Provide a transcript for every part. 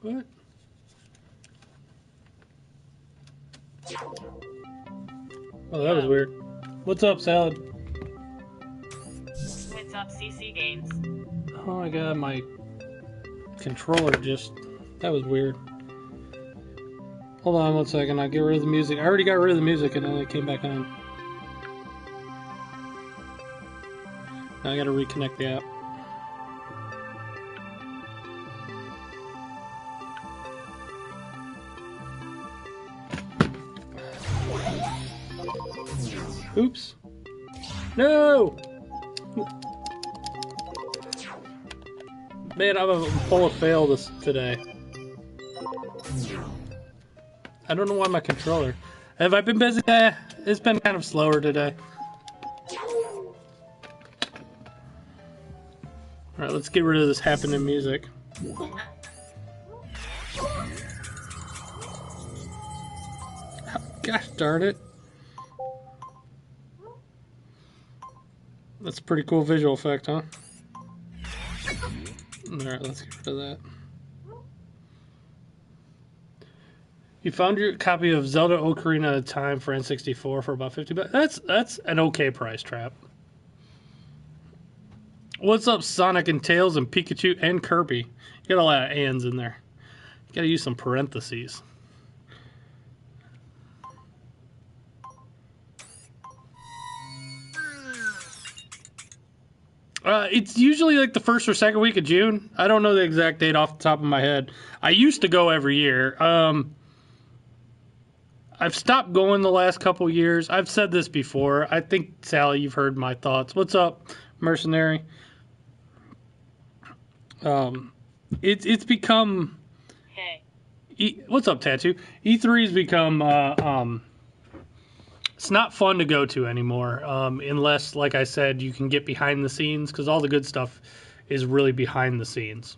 What? Oh, that was weird. What's up, Salad? What's up, CC Games? Oh my god, my controller just... That was weird. Hold on 1 second, I'll get rid of the music. I already got rid of the music and then it came back on. Now I gotta reconnect the app. Oops. No! Man, I'm full of fail today. I don't know why my controller... Have I been busy? It's been kind of slower today. Alright, let's get rid of this happening music. Gosh darn it. That's a pretty cool visual effect, huh? Alright, let's get rid of that. You found your copy of Zelda Ocarina of Time for N64 for about $50. That's an okay price, Trap. What's up, Sonic and Tails and Pikachu and Kirby? You got a lot of ands in there. You gotta use some parentheses. It's usually like the first or second week of June. I don't know the exact date off the top of my head. I used to go every year. I've stopped going the last couple years. I've said this before. I think, Sally, you've heard my thoughts. What's up, Mercenary? It's become... Hey. What's up, Tattoo? E3's become... it's not fun to go to anymore, unless, like I said, you can get behind the scenes, because all the good stuff is really behind the scenes.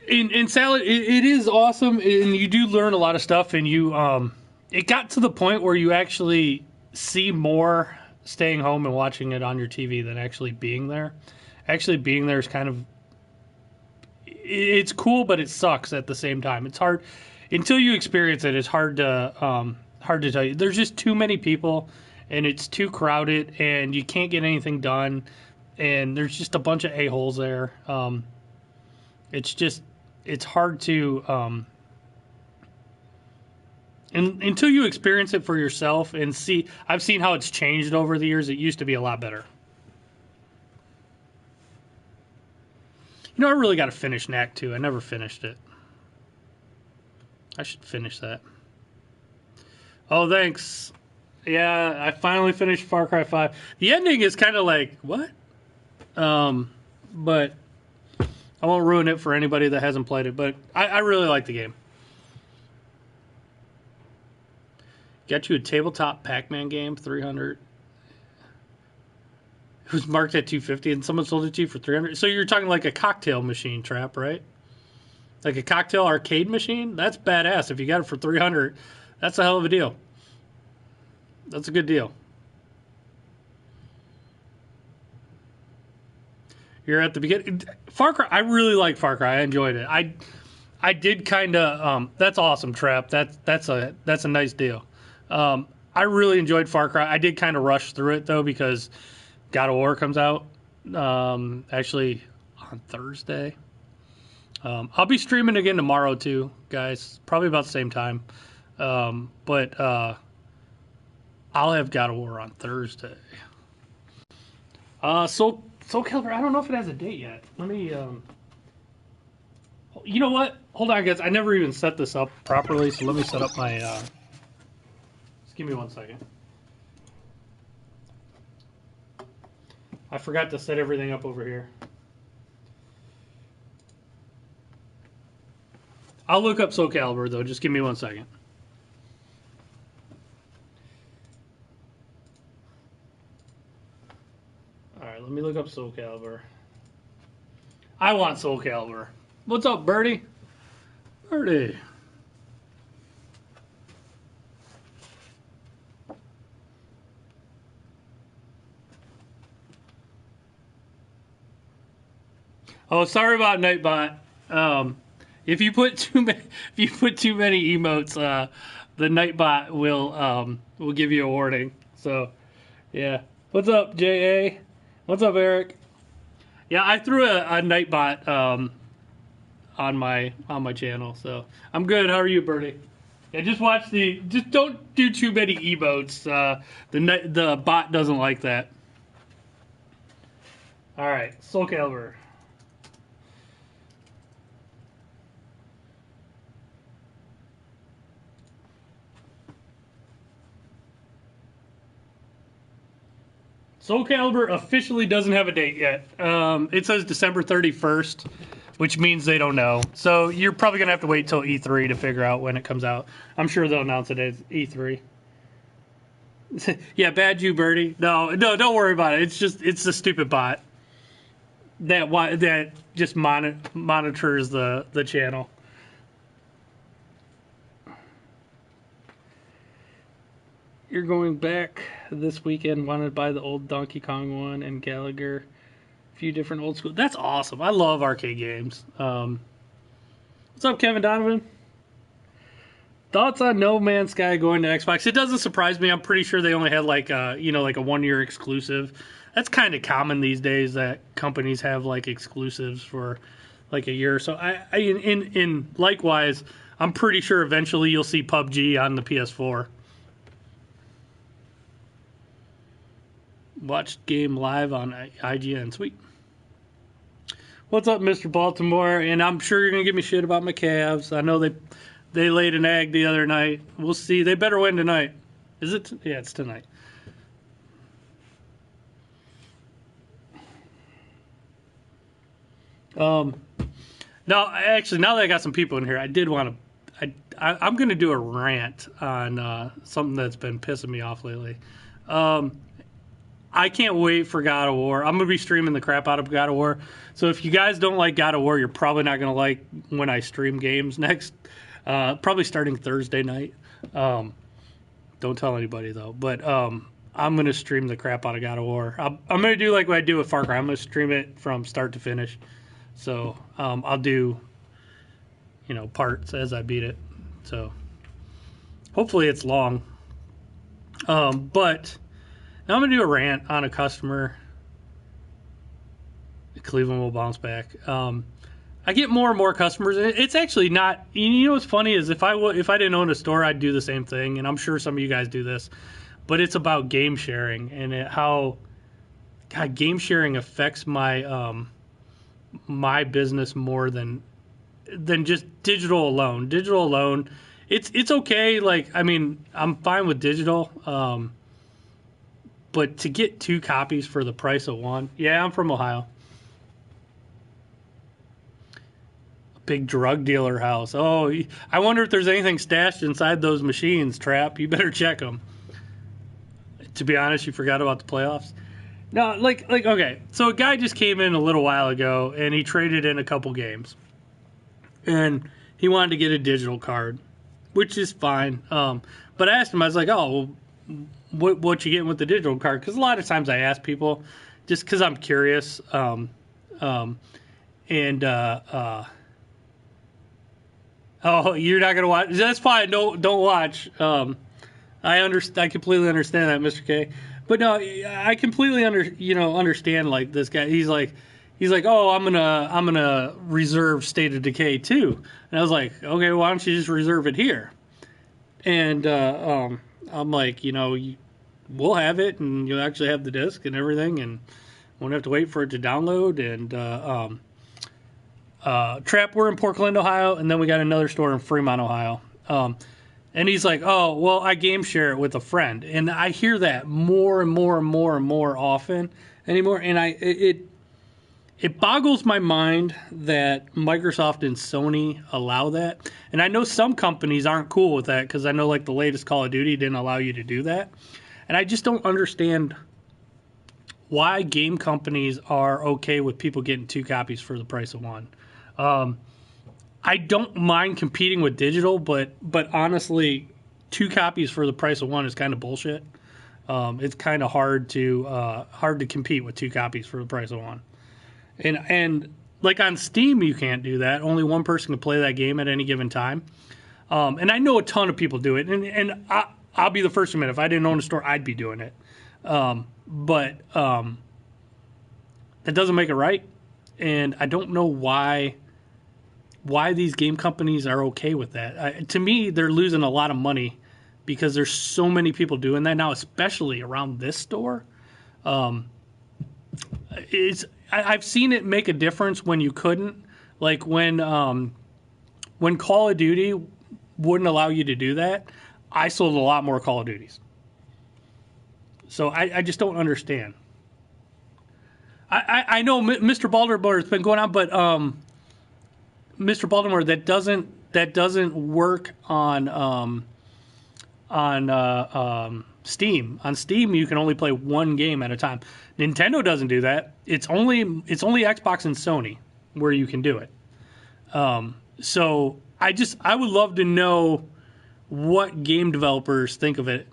In Salad, it is awesome, and you do learn a lot of stuff, and you it got to the point where you actually see more staying home and watching it on your TV than actually being there. Actually being there is kind of... It's cool, but it sucks at the same time. It's hard... Until you experience it, it's hard to tell you. There's just too many people, and it's too crowded, and you can't get anything done, and there's just a bunch of a-holes there. It's hard to, and until you experience it for yourself and see, I've seen how it's changed over the years. It used to be a lot better. You know, I really got to finish Knack 2. I never finished it. I should finish that. Oh, thanks. Yeah, I finally finished Far Cry 5. The ending is kind of like, what? But I won't ruin it for anybody that hasn't played it, but I really like the game. Got you a tabletop Pac-Man game, 300. It was marked at 250 and someone sold it to you for 300. So you're talking like a cocktail machine, Trap, right? Like a cocktail arcade machine? That's badass. If you got it for 300, that's a hell of a deal. That's a good deal. You're at the beginning. Far Cry, I really like Far Cry. I enjoyed it. I did kind of that's awesome, Trap. That's a nice deal. I really enjoyed Far Cry. I did kind of rush through it though because God of War comes out actually on Thursday. I'll be streaming again tomorrow too, guys. Probably about the same time. But I'll have God of War on Thursday. Soul Calibur, I don't know if it has a date yet. Let me, you know what? Hold on, guys. I never even set this up properly, so let me set up my, just give me 1 second. I forgot to set everything up over here. I'll look up Soul Calibur, though. Just give me 1 second. Alright, let me look up Soul Calibur. I want Soul Calibur. What's up, Birdie? Birdie. Oh, sorry about Nightbot. If you put too many emotes, the Nightbot will give you a warning. So, yeah. What's up, JA? What's up, Eric? Yeah, I threw a Nightbot on my channel, so I'm good. How are you, Bertie? Yeah, just don't do too many emotes. The bot doesn't like that. All right, Soul Calibur. Soul Calibur officially doesn't have a date yet. It says December 31st, which means they don't know. So you're probably going to have to wait till E3 to figure out when it comes out. I'm sure they'll announce it at E3. Yeah, bad you, Birdie. No, don't worry about it. It's the stupid bot that just monitors the channel. You're going back this weekend. Want to buy the old Donkey Kong one and Gallagher. A few different old school. That's awesome. I love arcade games. What's up, Kevin Donovan? Thoughts on No Man's Sky going to Xbox? It doesn't surprise me. I'm pretty sure they only had like a 1-year exclusive. That's kind of common these days that companies have like exclusives for like a year or so. In likewise, I'm pretty sure eventually you'll see PUBG on the PS4. Watched game live on IGN. Sweet. What's up, Mr. Baltimore? And I'm sure you're going to give me shit about my Cavs. I know they laid an egg the other night. We'll see. They better win tonight. Is it? Yeah, it's tonight. No, actually, now that I got some people in here, I did want to. I'm going to do a rant on something that's been pissing me off lately. I can't wait for God of War. I'm going to be streaming the crap out of God of War. So if you guys don't like God of War, you're probably not going to like when I stream games next. Probably starting Thursday night. Don't tell anybody, though. But I'm going to stream the crap out of God of War. I'm going to do like what I do with Far Cry. I'm going to stream it from start to finish. So I'll do, parts as I beat it. So hopefully it's long. But now I'm going to do a rant on a customer. Cleveland will bounce back. I get more and more customers. It's actually not. You know what's funny is if I didn't own a store, I'd do the same thing, and I'm sure some of you guys do this. But it's about game sharing and how game sharing affects my my business more than just digital alone. Digital alone, it's okay. Like I'm fine with digital. But to get 2 copies for the price of 1, yeah, I'm from Ohio. Big drug dealer house. Oh, I wonder if there's anything stashed inside those machines, Trap. You better check them. To be honest, you forgot about the playoffs. No, okay. So a guy just came in a little while ago, and he traded in a couple games. And he wanted to get a digital card, which is fine. But I asked him, I was like, oh, well, what you getting with the digital card? Because a lot of times I ask people just because I'm curious. Oh, you're not gonna watch? That's fine. Don't watch. I completely understand that, Mr. K. But no, I completely understand like this guy. He's like, oh, I'm gonna reserve State of Decay 2, and I was like, okay, why don't you just reserve it here? And I'm like, we'll have it, and you'll actually have the disc and everything, and won't have to wait for it to download. And Trap, we're in Portland, Ohio, and then we got another store in Fremont, Ohio. And he's like, oh, well, I game share it with a friend. And I hear that more and more and more and more often anymore. And it boggles my mind that Microsoft and Sony allow that. And I know some companies aren't cool with that because I know like the latest Call of Duty didn't allow you to do that. And I just don't understand why game companies are okay with people getting 2 copies for the price of 1. I don't mind competing with digital, but honestly, 2 copies for the price of 1 is kind of bullshit. It's kind of hard to compete with 2 copies for the price of 1. And Like on Steam, you can't do that. Only one person can play that game at any given time. And I know a ton of people do it. And I'll be the first to admit, if I didn't own a store, I'd be doing it. But that doesn't make it right. And I don't know why these game companies are okay with that. To me, they're losing a lot of money because there's so many people doing that now, especially around this store. I've seen it make a difference when you couldn't. Like when Call of Duty wouldn't allow you to do that, I sold a lot more Call of Duties. So I just don't understand. I know Mr. Baltimore has been going on, but Mr. Baltimore, that doesn't work on Steam. On Steam, you can only play one game at a time. Nintendo doesn't do that. It's only Xbox and Sony where you can do it. So I would love to know what game developers think of it.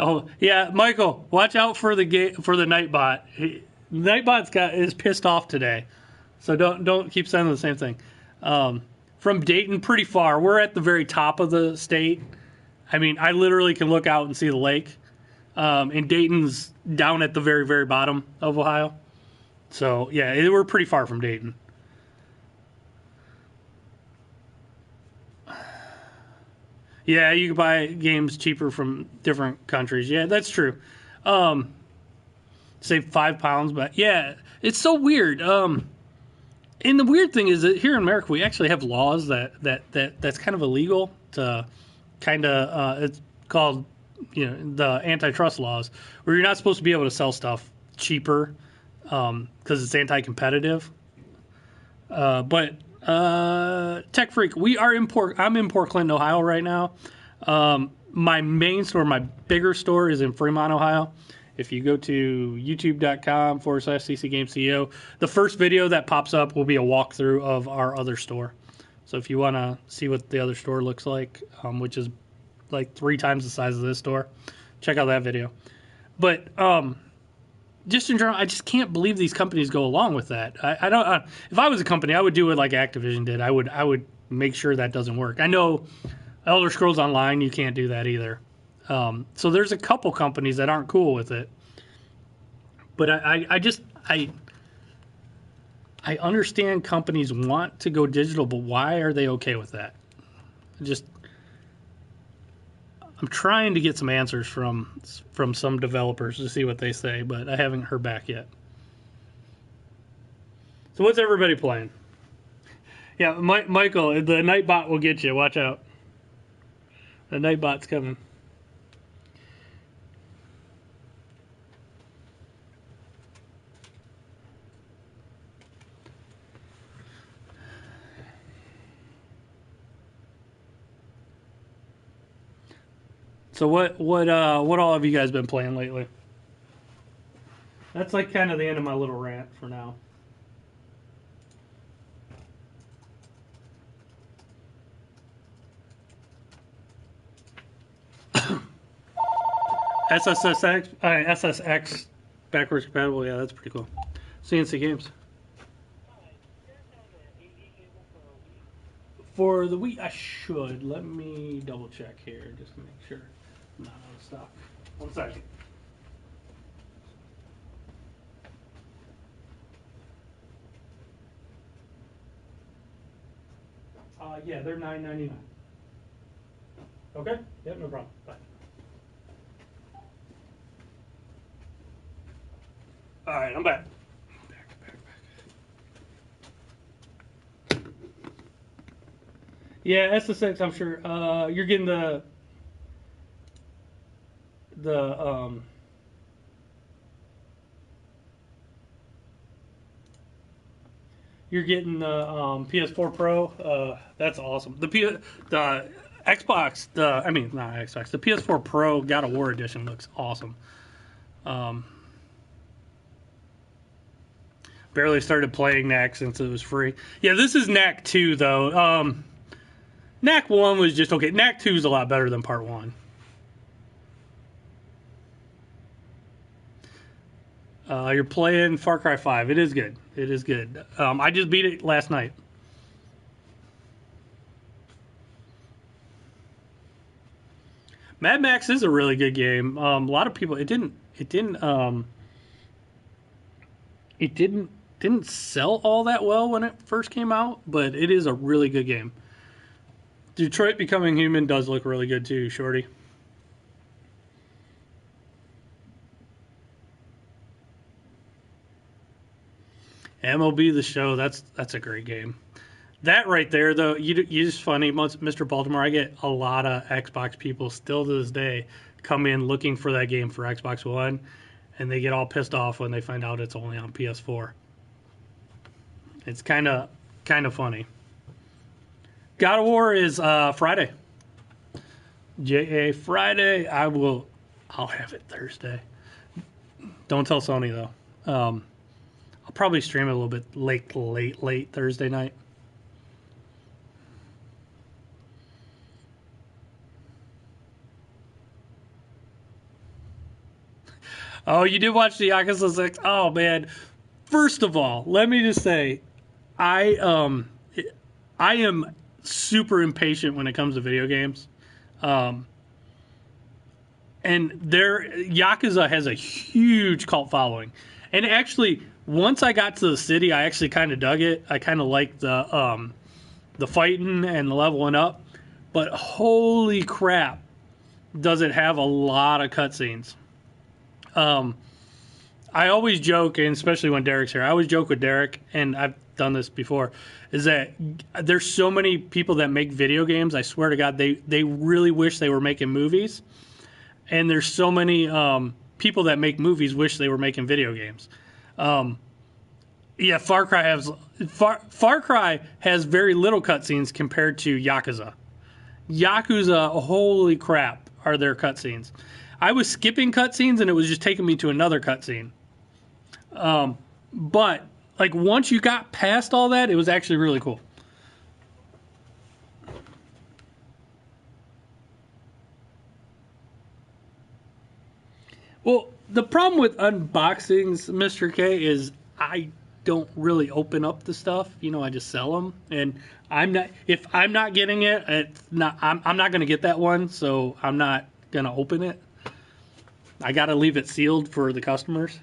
Oh yeah, Michael, watch out for the Nightbot. Nightbot's is pissed off today, so don't keep sending the same thing. From Dayton, pretty far. We're at the very top of the state. I mean, I literally can look out and see the lake. And Dayton's down at the very, very bottom of Ohio. So yeah, we're pretty far from Dayton. Yeah, you can buy games cheaper from different countries. Yeah, that's true. Save £5, but yeah, it's so weird. And the weird thing is that here in America, we actually have laws that's kind of illegal to kind of. It's called the antitrust laws, where you're not supposed to be able to sell stuff cheaper because it's anti-competitive. But Tech Freak, I'm in Port Clinton, Ohio right now. My main store, my bigger store is in Fremont, Ohio. If you go to youtube.com/ccgamesceo, the first video that pops up will be a walkthrough of our other store. So if you want to see what the other store looks like, which is like 3 times the size of this store, check out that video. But just in general, I just can't believe these companies go along with that. I don't. If I was a company, I would do it like Activision did. I would make sure that doesn't work. I know Elder Scrolls Online, you can't do that either. So there's a couple companies that aren't cool with it. But I understand companies want to go digital, but why are they okay with that? I'm trying to get some answers from some developers to see what they say, but I haven't heard back yet. So what's everybody playing? Yeah, Michael, the Nightbot will get you. Watch out. The Nightbot's coming. So what all have you guys been playing lately? That's like kind of the end of my little rant for now. SSX backwards compatible. Yeah, that's pretty cool. C&C Games. For the Wii, I should. Let me double check here just to make sure I'm not out of stock. 1 second. Yeah, they're $9.99. Okay. Yep, no problem. Bye. All right, I'm back. Yeah, SSX, I'm sure. You're getting you're getting the PS4 Pro. That's awesome. The Xbox, not Xbox, the PS4 Pro God of War edition looks awesome. Barely started playing Knack since it was free. Yeah, this is Knack 2 though. Knack 1 was just okay. Knack 2 is a lot better than Part 1. You're playing Far Cry 5. It is good. It is good. I just beat it last night. Mad Max is a really good game. A lot of people. It didn't sell all that well when it first came out, but it is a really good game. Detroit Becoming Human does look really good too, Shorty. MLB The Show, that's a great game. That right there, though, you just funny, Mr. Baltimore. I get a lot of Xbox people still to this day come in looking for that game for Xbox One, and they get all pissed off when they find out it's only on PS4. It's kind of funny. God of War is Friday. JA Friday. I'll have it Thursday. Don't tell Sony though. I'll probably stream it a little bit late Thursday night. Oh, you did watch the Yakuza 6? Oh man. First of all, let me just say, I am super impatient when it comes to video games. And Yakuza has a huge cult following. And actually, once I got to the city, I actually kind of dug it. I kind of liked the fighting and the leveling up. But holy crap, does it have a lot of cutscenes. I always joke, and especially when Derek's here, I always joke with Derek, and I've done this before, is that there's so many people that make video games, I swear to God, they really wish they were making movies. And there's so many people that make movies wish they were making video games. Yeah, Far Cry has very little cutscenes compared to Yakuza. Yakuza, holy crap, are there cutscenes. I was skipping cutscenes and it was just taking me to another cutscene. But like once you got past all that, it was actually really cool. Well, the problem with unboxings, Mr. K, is I don't really open up the stuff. You know, I just sell them, and if I'm not getting it, I'm not going to get that one, so I'm not going to open it. I got to leave it sealed for the customers.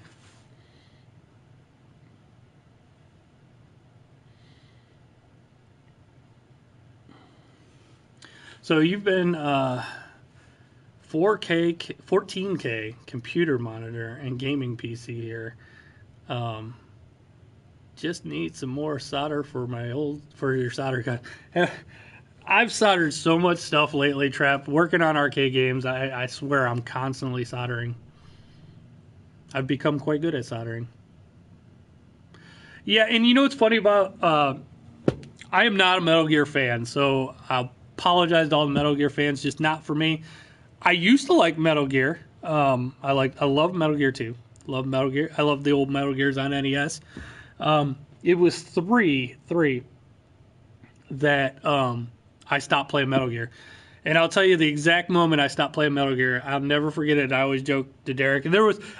So you've been 4K, 14K computer monitor and gaming PC here. Just need some more solder for your solder gun. I've soldered so much stuff lately, Trap. Working on arcade games, I swear I'm constantly soldering. I've become quite good at soldering. Yeah, and you know what's funny about... I am not a Metal Gear fan, so I'll apologize to all the Metal Gear fans, just not for me. I used to like Metal Gear. I love Metal Gear 2. Love Metal Gear. I love the old Metal Gears on NES. It was three that I stopped playing Metal Gear. And I'll tell you the exact moment I stopped playing Metal Gear. I'll never forget it. I always joke to Derek. And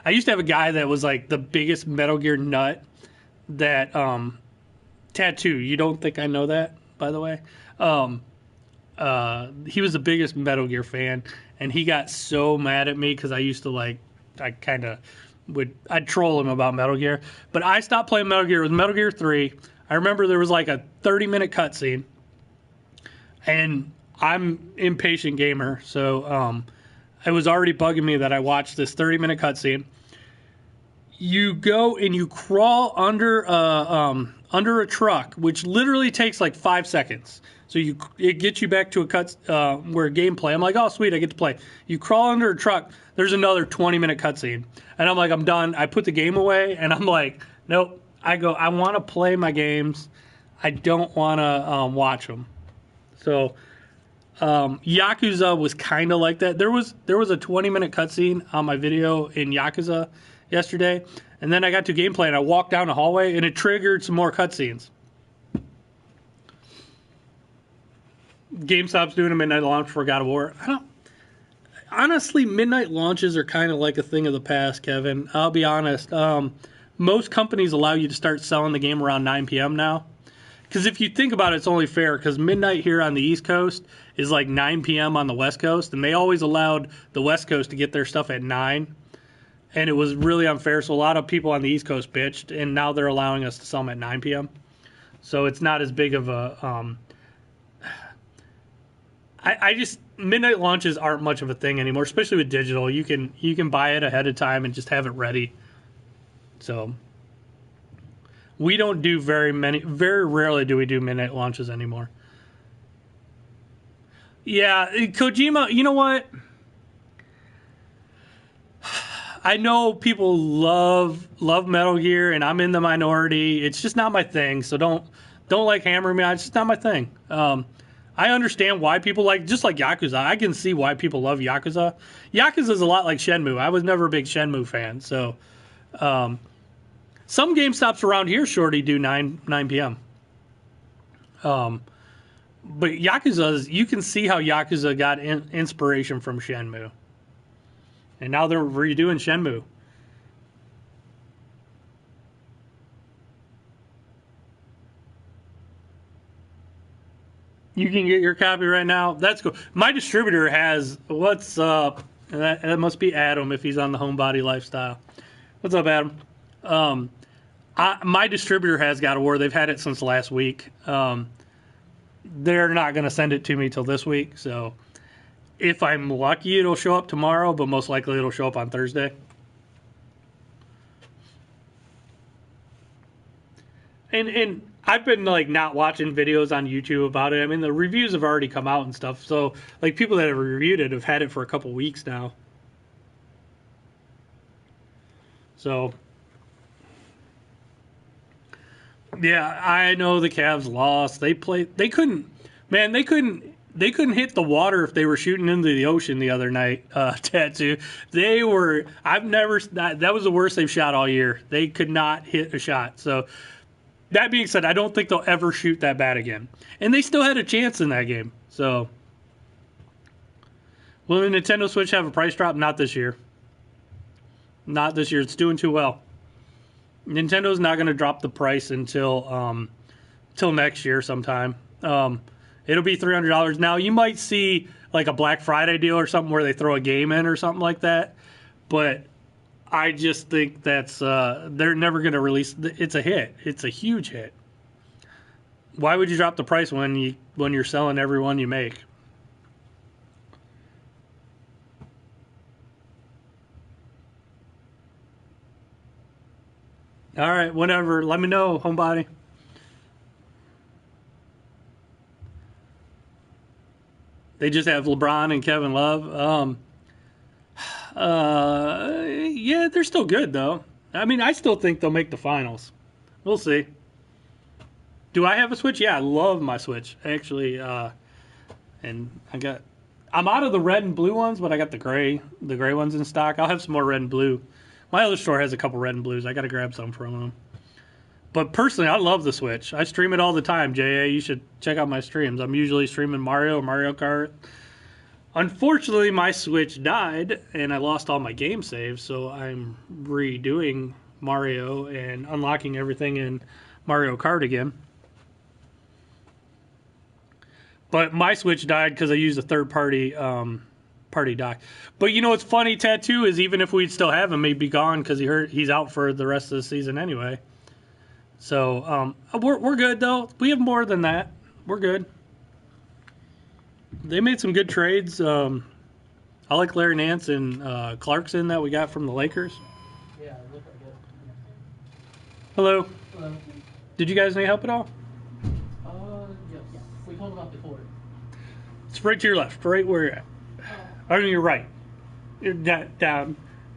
I used to have a guy that was like the biggest Metal Gear nut that Tattoo. You don't think I know that, by the way? He was the biggest Metal Gear fan, and he got so mad at me because I'd troll him about Metal Gear. But I stopped playing Metal Gear with Metal Gear 3. I remember there was like a 30-minute cutscene, and I'm impatient gamer, so it was already bugging me that I watched this 30-minute cutscene. You go and you crawl under a truck, which literally takes like 5 seconds. So it gets you back to a gameplay. I'm like, oh, sweet, I get to play. You crawl under a truck. There's another 20-minute cutscene. And I'm like, I'm done. I put the game away, and I'm like, nope. I want to play my games. I don't want to watch them. So Yakuza was kind of like that. There was a 20-minute cutscene on my video in Yakuza yesterday, and then I got to gameplay, and I walked down the hallway, and it triggered some more cutscenes. GameStop's doing a midnight launch for God of War. Honestly, midnight launches are kind of like a thing of the past, Kevin. I'll be honest. Most companies allow you to start selling the game around 9 p.m. now. Because if you think about it, it's only fair because midnight here on the East Coast is like 9 p.m. on the West Coast, and they always allowed the West Coast to get their stuff at 9, and it was really unfair. So a lot of people on the East Coast bitched, and now they're allowing us to sell them at 9 p.m. So it's not as big of a I just midnight launches aren't much of a thing anymore, especially with digital. You can buy it ahead of time and just have it ready. So we don't do very rarely do we do midnight launches anymore. Yeah, Kojima, you know what? I know people love Metal Gear, and I'm in the minority. It's just not my thing, so don't like hammer me. It's just not my thing. I understand why people just like Yakuza. I can see why people love Yakuza. Yakuza is a lot like Shenmue. I was never a big Shenmue fan, so some GameStops around here, Shorty, do 9 p.m. But Yakuza, you can see how Yakuza got inspiration from Shenmue. And now they're redoing Shenmue. You can get your copy right now. That's cool. My distributor has, what's up? That must be Adam if he's on the Homebody Lifestyle. What's up, Adam? My distributor has God of War. They've had it since last week. They're not going to send it to me till this week. So if I'm lucky, it'll show up tomorrow, but most likely it'll show up on Thursday. And I've been not watching videos on YouTube about it. I mean, the reviews have already come out and stuff. So people that have reviewed it have had it for a couple weeks now. So yeah, I know the Cavs lost. They couldn't hit the water if they were shooting into the ocean the other night. Tattoo. That was the worst they've shot all year. They could not hit a shot. So that being said, I don't think they'll ever shoot that bad again. And they still had a chance in that game. So will the Nintendo Switch have a price drop? Not this year. Not this year. It's doing too well. Nintendo's not going to drop the price until next year sometime. It'll be $300. Now, you might see a Black Friday deal or something where they throw a game in or something like that. But I just think that's they're never going to release. It's a hit. It's a huge hit. Why would you drop the price when you're selling every one you make? All right, whatever. Let me know, homebody. They just have LeBron and Kevin Love. Yeah, they're still good, though. I mean, I still think they'll make the finals. We'll see. Do I have a Switch? Yeah, I love my Switch, actually. And I'm out of the red and blue ones, but I got the gray ones in stock. I'll have some more red and blue. My other store has a couple red and blues. I got to grab some from them. But personally, I love the Switch. I stream it all the time, JA. You should check out my streams. I'm usually streaming Mario Kart. Unfortunately, my Switch died, and I lost all my game saves, so I'm redoing Mario and unlocking everything in Mario Kart again. But my Switch died because I used a third-party dock. But you know what's funny, Tattoo, is even if we'd still have him, he'd be gone because he's out for the rest of the season anyway. So we're good, though. We have more than that. We're good. They made some good trades. I like Larry Nance and Clarkson that we got from the Lakers. Yeah, it looked like it. Hello. Hello. Did you guys need help at all? Yes. We told about the court. It's right to your left, right where you're at. Or to your right. You're down.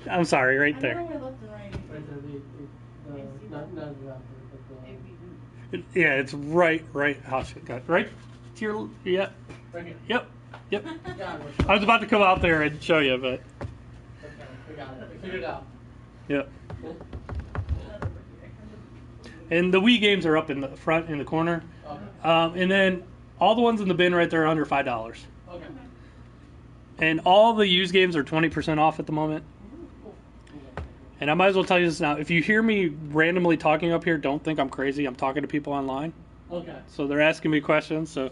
I'm sorry, right I there. know where left and right. Right there, not the doctor, but Yeah, it's right. Right to your, yeah. right here. Yep. Yeah, I was about to come out there and show you, but okay, we got it. We figured it out. yep. And the Wii games are up in the front in the corner. Okay. And then all the ones in the bin right there are under $5. Okay. And all the used games are 20% off at the moment. And I might as well tell you this now. If you hear me randomly talking up here, don't think I'm crazy. I'm talking to people online. Okay. So they're asking me questions. So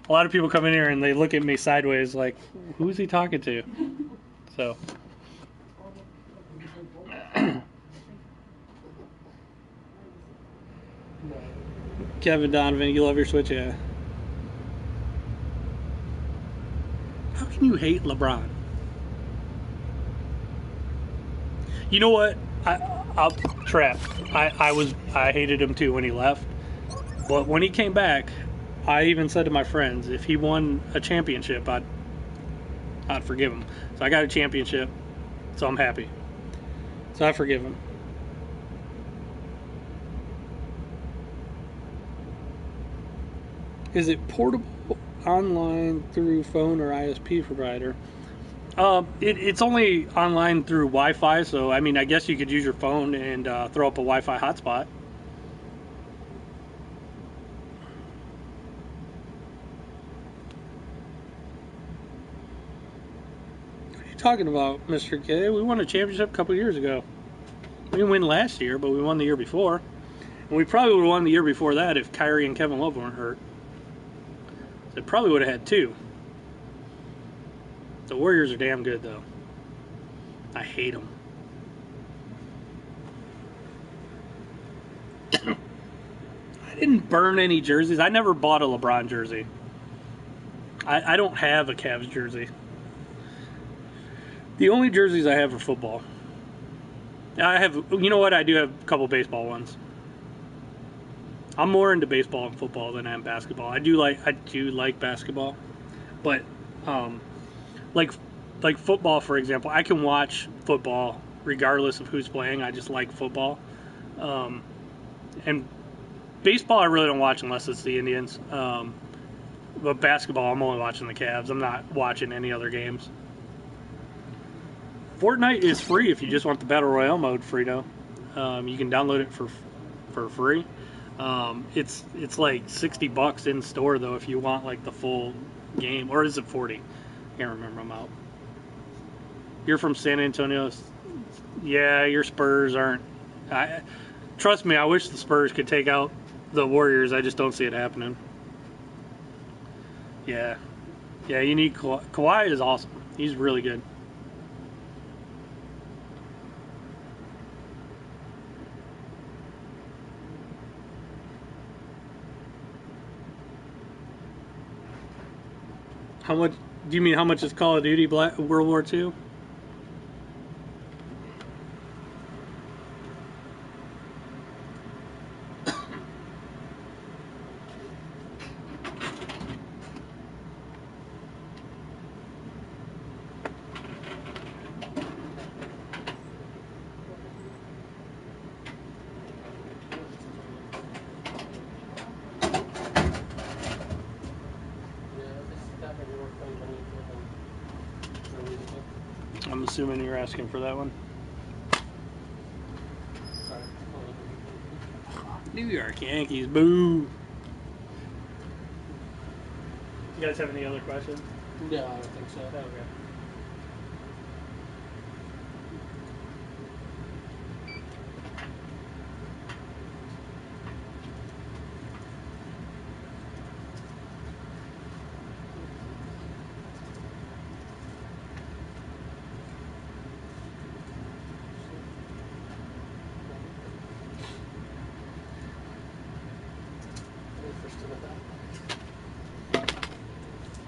a lot of people come in here and they look at me sideways like, who's he talking to? So. Kevin Donovan, you love your Switch, yeah. How can you hate LeBron? You know what? I'll trap. I hated him too when he left. But when he came back, I even said to my friends, if he won a championship, I'd forgive him. So I got a championship, so I'm happy. So I forgive him. Is it portable online through phone or ISP provider? It's only online through Wi-Fi, so I mean, I guess you could use your phone and throw up a Wi-Fi hotspot. What are you talking about, Mr. K? We won a championship a couple years ago. We didn't win last year, but we won the year before. And we probably would have won the year before that if Kyrie and Kevin Love weren't hurt. They probably would have had 2. The Warriors are damn good, though. I hate them. I didn't burn any jerseys. I never bought a LeBron jersey. I don't have a Cavs jersey. The only jerseys I have are football. I have, you know what? I do have a couple baseball ones. I'm more into baseball and football than I am basketball. I do like basketball, but like football, for example, I can watch football regardless of who's playing. I just like football, and baseball I really don't watch unless it's the Indians. But basketball, I'm only watching the Cavs. I'm not watching any other games. Fortnite is free if you just want the Battle Royale mode, Frito. You can download it for free. It's like $60 in store though if you want like the full game, or is it 40? Can't remember. I'm out. You're from San Antonio. Yeah, your Spurs aren't. Trust me, I wish the Spurs could take out the Warriors. I just don't see it happening. Yeah, you need Kawhi. Kawhi is awesome. He's really good. How much? Do you mean how much is Call of Duty World War II? I'm assuming you're asking for that one. New York Yankees, boo! You guys have any other questions? No, I don't think so. Okay.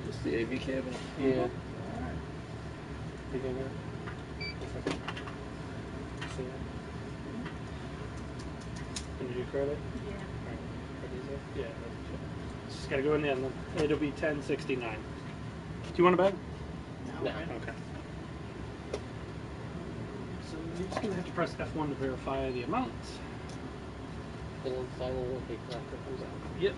Just the AV cable? Yeah. You can hear? See it? Can you do credit? Yeah. Alright. Yeah. It's just gotta go in the end. It'll be 1069. Do you want a bag? No. Okay. So you're just gonna have to press F1 to verify the amounts. And then sign a little big after it comes out. Yep.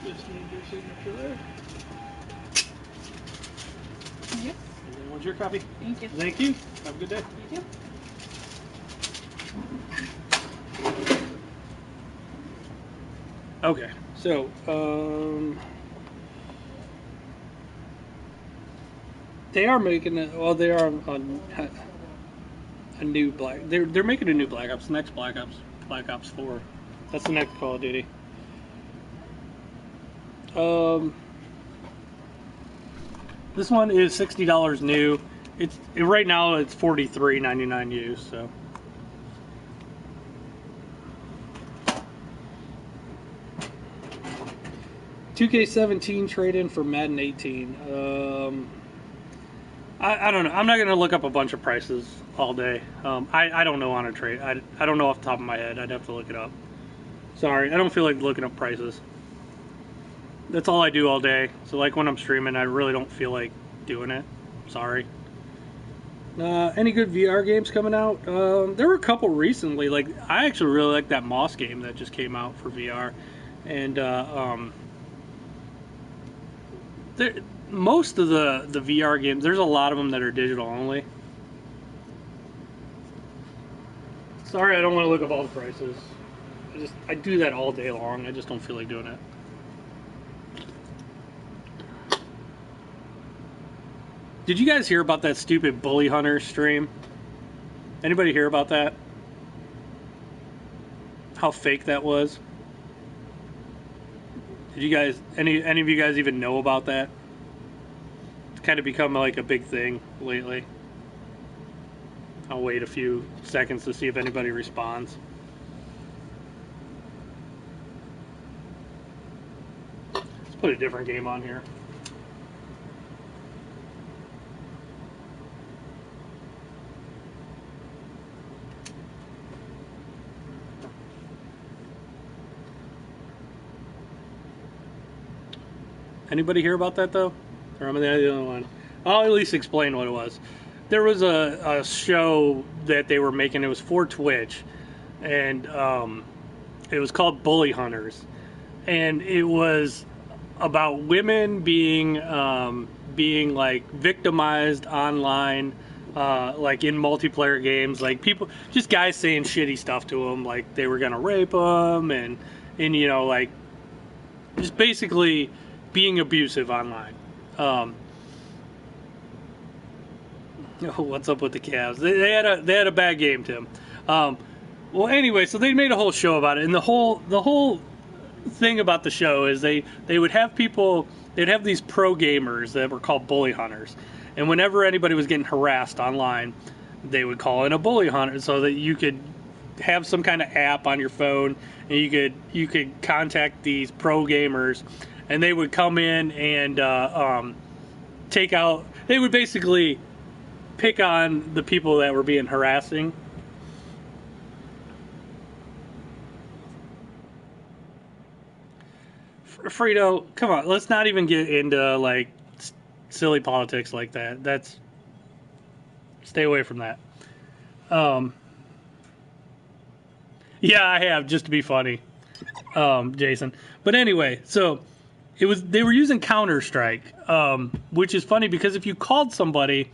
Just need your signature there. Yep. And then what's your copy? Thank you. Thank you. Have a good day. You too. Okay, so they are making it. Well, they are on a new Black. They're making a new Black Ops. Next Black Ops 4. That's the next Call of Duty. This one is $60 new. Right now it's $43.99 used. So. $2K17 trade-in for Madden 18. I don't know. I'm not going to look up a bunch of prices all day. I don't know on a trade. I don't know off the top of my head. I'd have to look it up. Sorry, I don't feel like looking up prices. That's all I do all day. So like when I'm streaming, I really don't feel like doing it. Sorry. Any good VR games coming out? There were a couple recently. Like I actually really like that Moss game that just came out for VR, and most of the VR games, there's a lot of them that are digital only. Sorry, I don't want to look up all the prices. I do that all day long. I just don't feel like doing it. Did you guys hear about that stupid Bully Hunter stream? Anybody hear about that? How fake that was? Did you guys, any of you guys even know about that? It's kind of become like a big thing lately. I'll wait a few seconds to see if anybody responds. Let's put a different game on here. Anybody hear about that though? Or am I the only one? I'll at least explain what it was. There was a show that they were making. It was for Twitch, and it was called Bully Hunters, and it was about women being like victimized online, like in multiplayer games. Like people, just guys saying shitty stuff to them, like they were gonna rape them, and you know, like just basically being abusive online. What's up with the Cavs? They had a bad game, Tim. Well, anyway, so they made a whole show about it, and the whole thing about the show is they would have people. They'd have these pro gamers that were called bully hunters, and whenever anybody was getting harassed online, they would call in a bully hunter so that you could have some kind of app on your phone, and you could contact these pro gamers, and they would come in and take out. They would basically pick on the people that were being harassing. Frito, come on, let's not even get into like silly politics like that. Stay away from that. Yeah, I have, just to be funny, Jason. But anyway, so they were using Counter-Strike, which is funny because if you called somebody,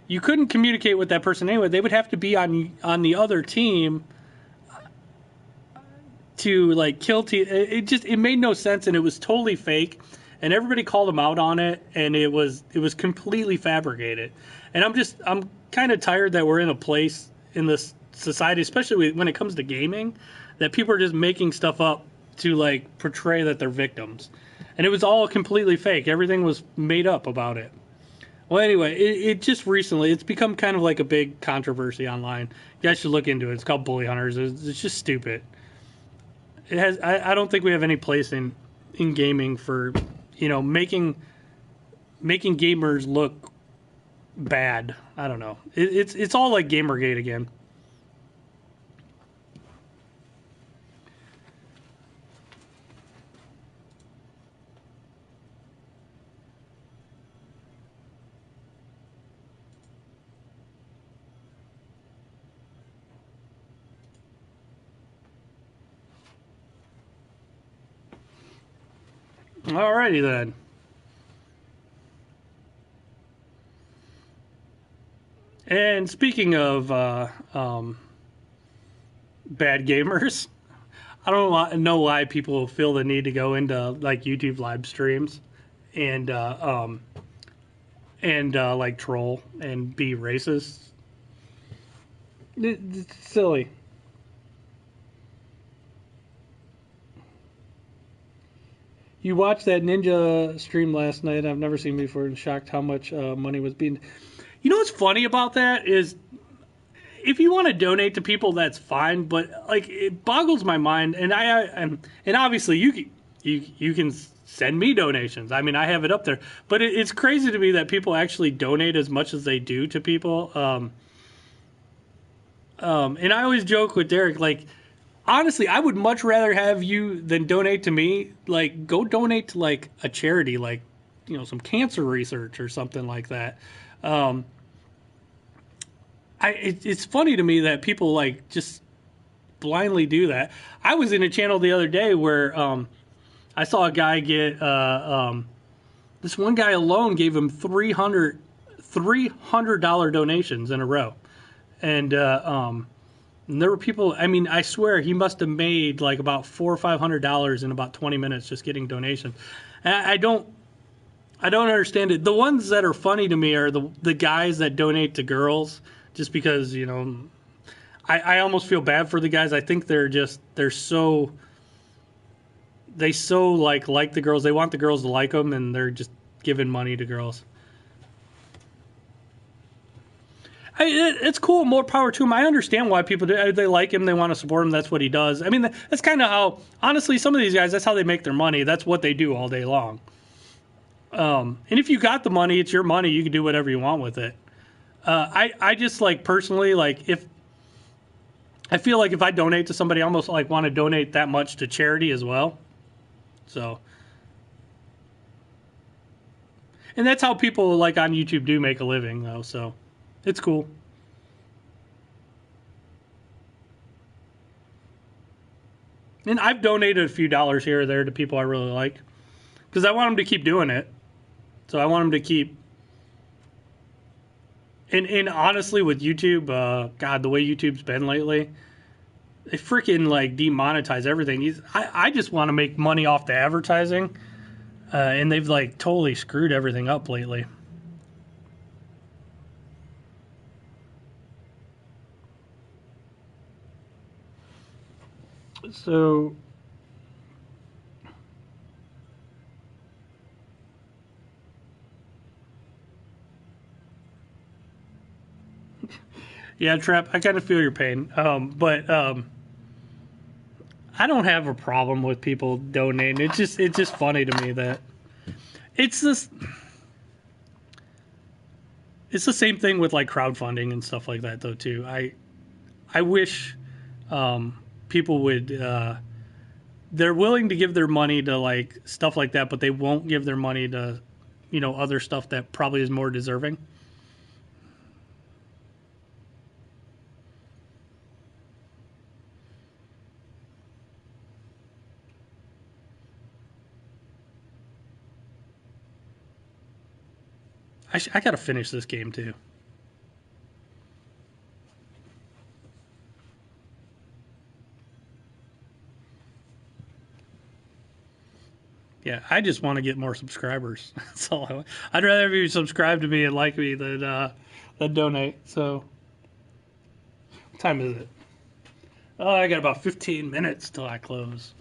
you couldn't communicate with that person anyway. They would have to be on the other team to like kill team. It made no sense, and it was totally fake. And everybody called them out on it, and it was completely fabricated. And I'm kind of tired that we're in a place in this society, especially when it comes to gaming, that people are just making stuff up to like portray that they're victims. And it was all completely fake. Everything was made up about it. Well, anyway, it just recently, it's become kind of like a big controversy online. You guys should look into it. It's called Bully Hunters. It's just stupid. I don't think we have any place in gaming for, making gamers look bad. I don't know. It's all like Gamergate again. Alrighty then. And speaking of bad gamers, I don't know why people feel the need to go into like YouTube live streams and like troll and be racist. It's silly. You watched that ninja stream last night. I've never seen before and shocked how much money was being. You know what's funny about that is if you want to donate to people, that's fine. But like, it boggles my mind, and and obviously you can send me donations. I mean, I have it up there, but it's crazy to me that people actually donate as much as they do to people. And I always joke with Derek, like, honestly, I would much rather have you than donate to me. Like, go donate to like a charity, like, you know, some cancer research or something like that. It's funny to me that people like just blindly do that. I was in a channel the other day where I saw a guy get this one guy alone gave him $300 donations in a row, and there were people. I mean, I swear he must have made like about $400 or $500 in about 20 minutes just getting donations. And I don't understand it. The ones that are funny to me are the guys that donate to girls. Just because, you know, I almost feel bad for the guys. I think they so like the girls. They want the girls to like them, and they're just giving money to girls. It's cool. More power to him. I understand why people do. They like him. They want to support him. That's what he does. I mean, that's kind of how, honestly, some of these guys, that's how they make their money. That's what they do all day long. And if you got the money, it's your money. You can do whatever you want with it. I just like personally, like if I feel like if I donate to somebody, I almost like want to donate that much to charity as well. So, and that's how people like on YouTube do make a living though. So it's cool. And I've donated a few dollars here or there to people I really like because I want them to keep doing it. So I want them to keep. And honestly, with YouTube, God, the way YouTube's been lately, they freaking like demonetize everything. I just want to make money off the advertising, and they've like totally screwed everything up lately. So. Yeah, Trap, I kind of feel your pain. But I don't have a problem with people donating. It's just funny to me that it's this. It's the same thing with like crowdfunding and stuff like that, though. Too. I wish people would. They're willing to give their money to like stuff like that, but they won't give their money to, you know, other stuff that probably is more deserving. I gotta finish this game too. Yeah, I just want to get more subscribers. That's all I want. I'd rather have you subscribe to me and like me than donate. So, what time is it? Oh, I got about 15 minutes till I close.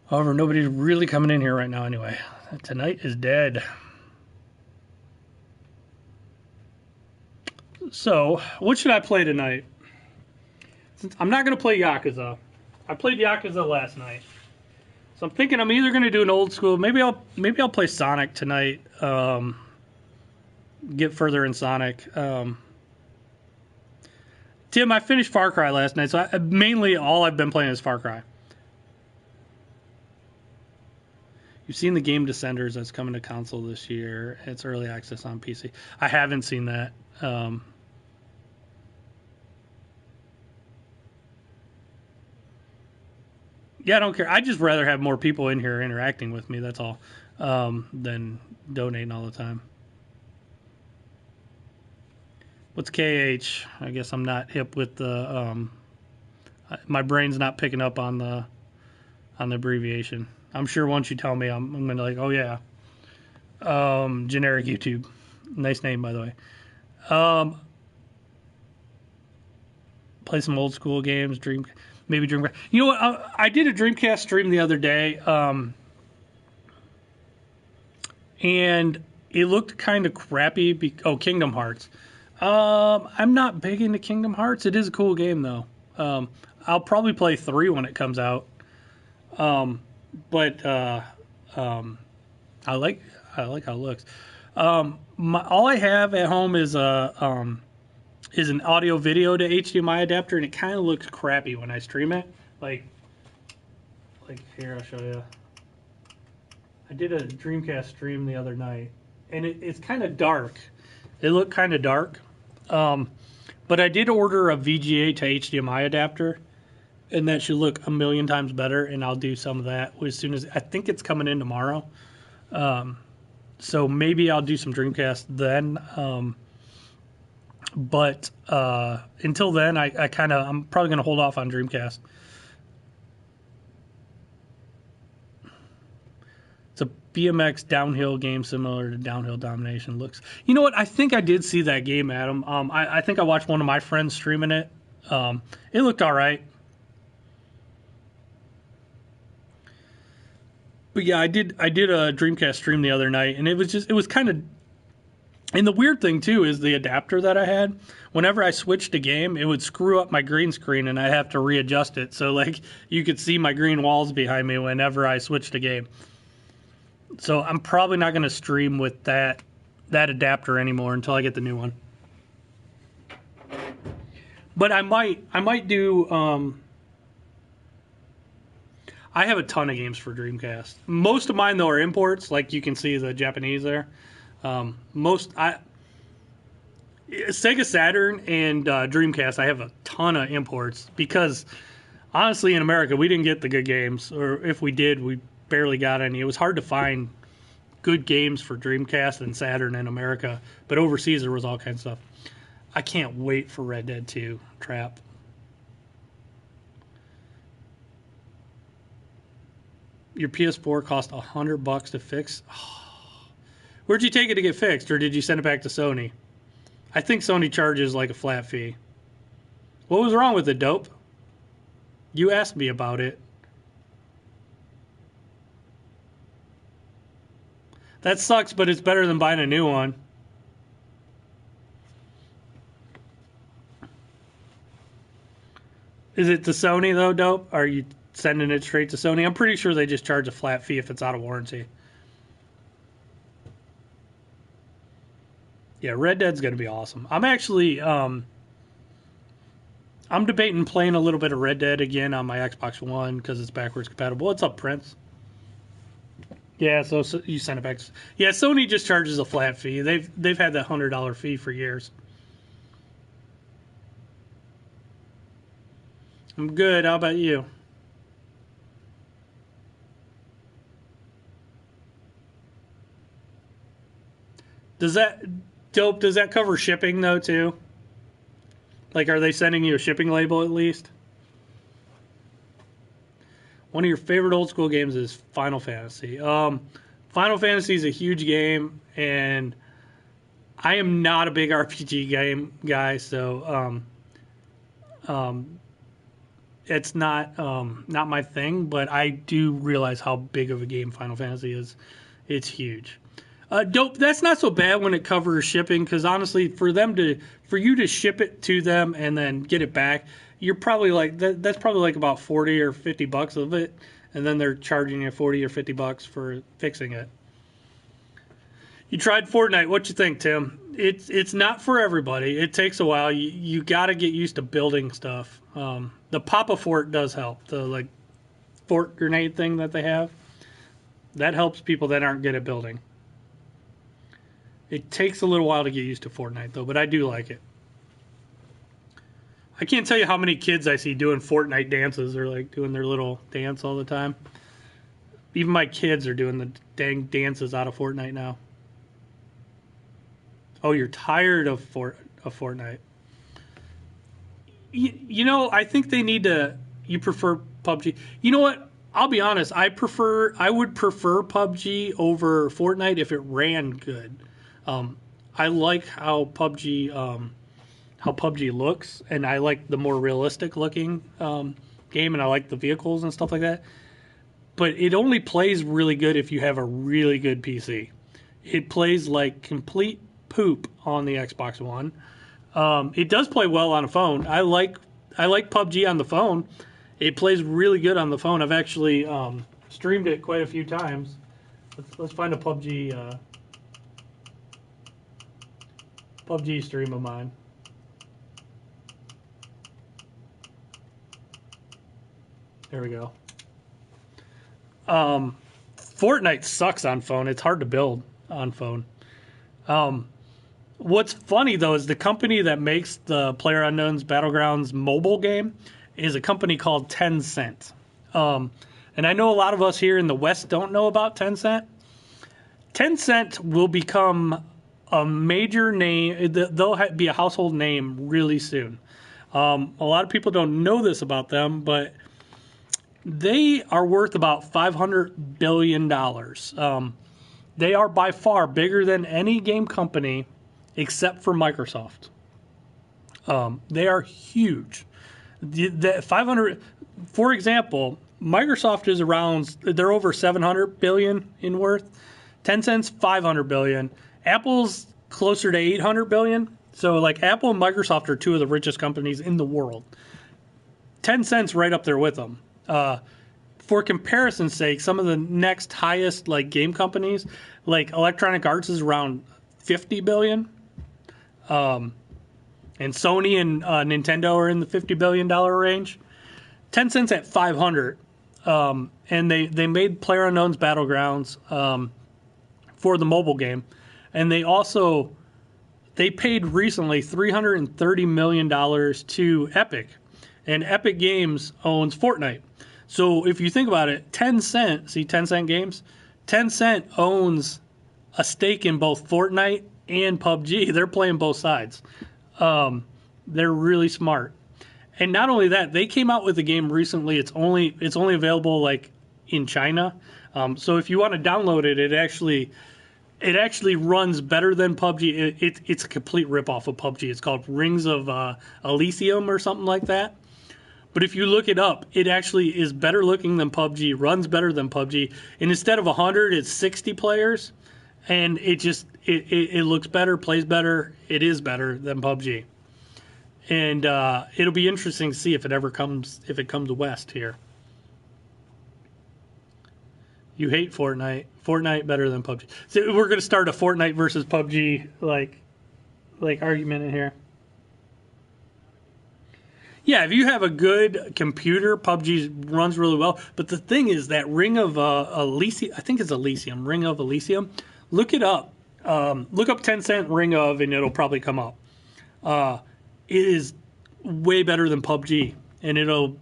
However, nobody's really coming in here right now anyway. Tonight is dead. So, what should I play tonight? Since I'm not going to play Yakuza. I played Yakuza last night. So I'm thinking I'm either going to do an old school. Maybe I'll play Sonic tonight. Get further in Sonic. Tim, I finished Far Cry last night, so mainly all I've been playing is Far Cry. You've seen the game Descenders that's coming to console this year. It's early access on PC. I haven't seen that. Yeah, I don't care. I'd just rather have more people in here interacting with me, that's all, than donating all the time. What's KH? I guess I'm not hip with the. My brain's not picking up on the abbreviation. I'm sure once you tell me, I'm gonna like, oh yeah. Generic YouTube. Nice name, by the way. Play some old school games. Maybe Dreamcast. You know what? I did a Dreamcast stream the other day, and it looked kind of crappy. Kingdom Hearts. I'm not big into Kingdom Hearts. It is a cool game though. I'll probably play 3 when it comes out. But I like how it looks. All I have at home is an audio video to HDMI adapter, and it kind of looks crappy when I stream it. Like here, I'll show you. I did a Dreamcast stream the other night, and it's kind of dark. It looked kind of dark. But I did order a VGA to HDMI adapter, and that should look a million times better, and I'll do some of that as soon as, I think it's coming in tomorrow. So maybe I'll do some Dreamcast then. But until then, I'm probably going to hold off on Dreamcast. It's a BMX downhill game similar to Downhill Domination. Looks. You know what? I think I did see that game, Adam. I think I watched one of my friends streaming it. It looked all right. But yeah, I did a Dreamcast stream the other night, and it was kind of. And the weird thing too is the adapter that I had. Whenever I switched a game, it would screw up my green screen, and I'd have to readjust it. So like you could see my green walls behind me whenever I switched a game. So I'm probably not going to stream with that adapter anymore until I get the new one. But I might do. I have a ton of games for Dreamcast. Most of mine though are imports, like you can see the Japanese there. Sega Saturn and Dreamcast, I have a ton of imports because honestly, in America, we didn't get the good games, or if we did, we barely got any. It was hard to find good games for Dreamcast and Saturn in America, but overseas there was all kinds of stuff. I can't wait for Red Dead 2 Trap. Your PS4 cost $100 to fix. Oh. Where'd you take it to get fixed, or did you send it back to Sony? I think Sony charges like a flat fee. What was wrong with it, Dope? You asked me about it. That sucks, but it's better than buying a new one. Is it to Sony, though, Dope? Are you sending it straight to Sony? I'm pretty sure they just charge a flat fee if it's out of warranty. Yeah, Red Dead's going to be awesome. I'm actually, I'm debating playing a little bit of Red Dead again on my Xbox One because it's backwards compatible. What's up, Prince? Yeah, so you send it back. Yeah, Sony just charges a flat fee. They've had that $100 fee for years. I'm good. How about you? Does that cover shipping though too? Like, are they sending you a shipping label at least? One of your favorite old school games is Final Fantasy. Final Fantasy is a huge game, and I am not a big RPG game guy, so it's not my thing. But I do realize how big of a game Final Fantasy is. It's huge. Dope. That's not so bad when it covers shipping, because honestly, for you to ship it to them and then get it back, you're probably like that's probably like about $40 or $50 of it, and then they're charging you $40 or $50 for fixing it. You tried Fortnite. What you think, Tim? It's not for everybody. It takes a while. You got to get used to building stuff. The Papa Fort does help. The like fort grenade thing that they have, that helps people that aren't good at building. It takes a little while to get used to Fortnite, though, but I do like it. I can't tell you how many kids I see doing Fortnite dances. They're like doing their little dance all the time. Even my kids are doing the dang dances out of Fortnite now. Oh, you're tired of of Fortnite. You know, I think they need to. You prefer PUBG? You know what? I'll be honest. I would prefer PUBG over Fortnite if it ran good. I like how PUBG looks, and I like the more realistic looking game, and I like the vehicles and stuff like that. But it only plays really good if you have a really good PC. It plays like complete poop on the Xbox One. It does play well on a phone. I like PUBG on the phone. It plays really good on the phone. I've actually streamed it quite a few times. Let's find a PUBG stream of mine. There we go. Fortnite sucks on phone. It's hard to build on phone. What's funny though is the company that makes the PlayerUnknown's Battlegrounds mobile game is a company called Tencent. And I know a lot of us here in the West don't know about Tencent. Tencent will become a major name. They'll be a household name really soon. A lot of people don't know this about them, but they are worth about $500 billion. They are by far bigger than any game company except for Microsoft. They are huge. The 500, for example, Microsoft is around, they're over 700 billion in worth. Tencent's 500 billion. Apple's closer to 800 billion. So like Apple and Microsoft are two of the richest companies in the world. Tencent's right up there with them. For comparison's sake, some of the next highest like game companies, like Electronic Arts is around 50 billion. And Sony and Nintendo are in the $50 billion range. Tencent's at 500. And they made PlayerUnknown's Battlegrounds for the mobile game. And they paid recently $330 million to Epic. And Epic Games owns Fortnite. So if you think about it, Tencent Games? Tencent owns a stake in both Fortnite and PUBG. They're playing both sides. They're really smart. And not only that, they came out with a game recently. It's only available like in China. So if you want to download it, it actually runs better than PUBG. It's a complete ripoff of PUBG. It's called Rings of Elysium or something like that. But if you look it up, it actually is better looking than PUBG, runs better than PUBG. And instead of 100, it's 60 players. And it looks better, plays better. It is better than PUBG. And it'll be interesting to see if it comes west here. You hate Fortnite. Fortnite better than PUBG. So we're going to start a Fortnite versus PUBG like argument in here. Yeah, if you have a good computer, PUBG runs really well. But the thing is that Ring of Elysium, I think it's Elysium, Ring of Elysium. Look it up. Look up Tencent Ring of, and it'll probably come up. It is way better than PUBG, and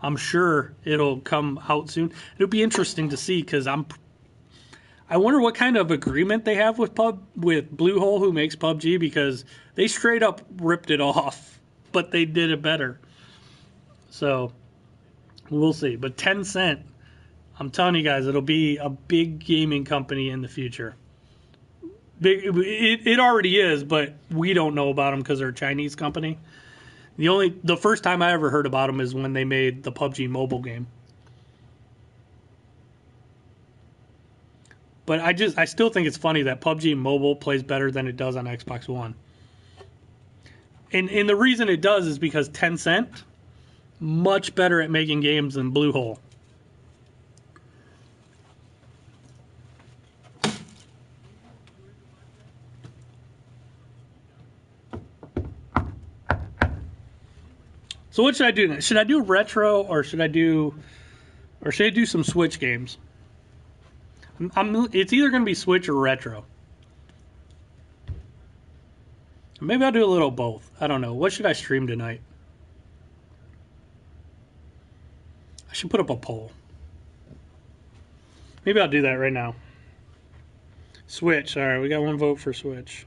I'm sure it'll come out soon. It'll be interesting to see because I wonder what kind of agreement they have with Bluehole, who makes PUBG, because they straight up ripped it off, but they did it better. So we'll see. But Tencent, I'm telling you guys, it'll be a big gaming company in the future. It already is, but we don't know about them because they're a Chinese company. The first time I ever heard about them is when they made the PUBG mobile game. But I still think it's funny that PUBG mobile plays better than it does on Xbox One. And the reason it does is because Tencent, much better at making games than Bluehole. So what should I do next? Should I do retro or should I do some Switch games? It's either going to be Switch or retro. Maybe I'll do a little both. I don't know. What should I stream tonight? I should put up a poll. Maybe I'll do that right now. Switch. All right, we got one vote for Switch.